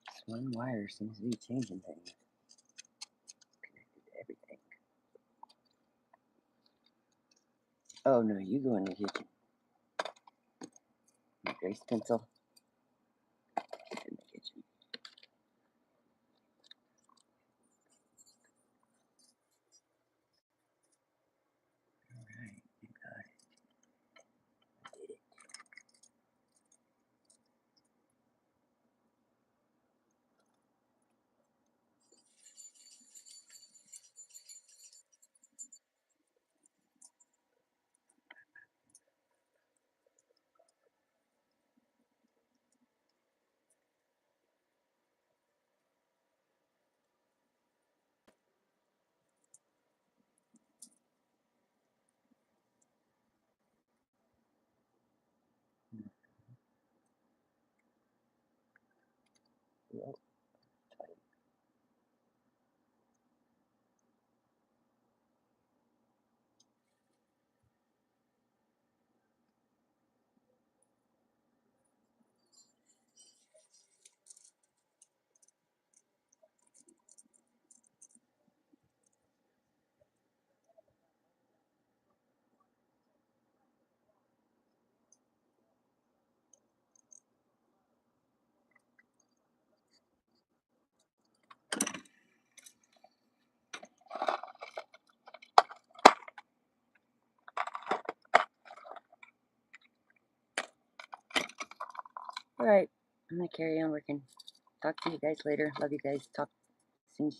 This one wire seems to be changing things. Connected to everything. Oh no, you go in the kitchen. Grace pencil. In the kitchen. Alright, you got it. I did it. Yep. Alright, I'm gonna carry on working. Talk to you guys later. Love you guys. Talk soon.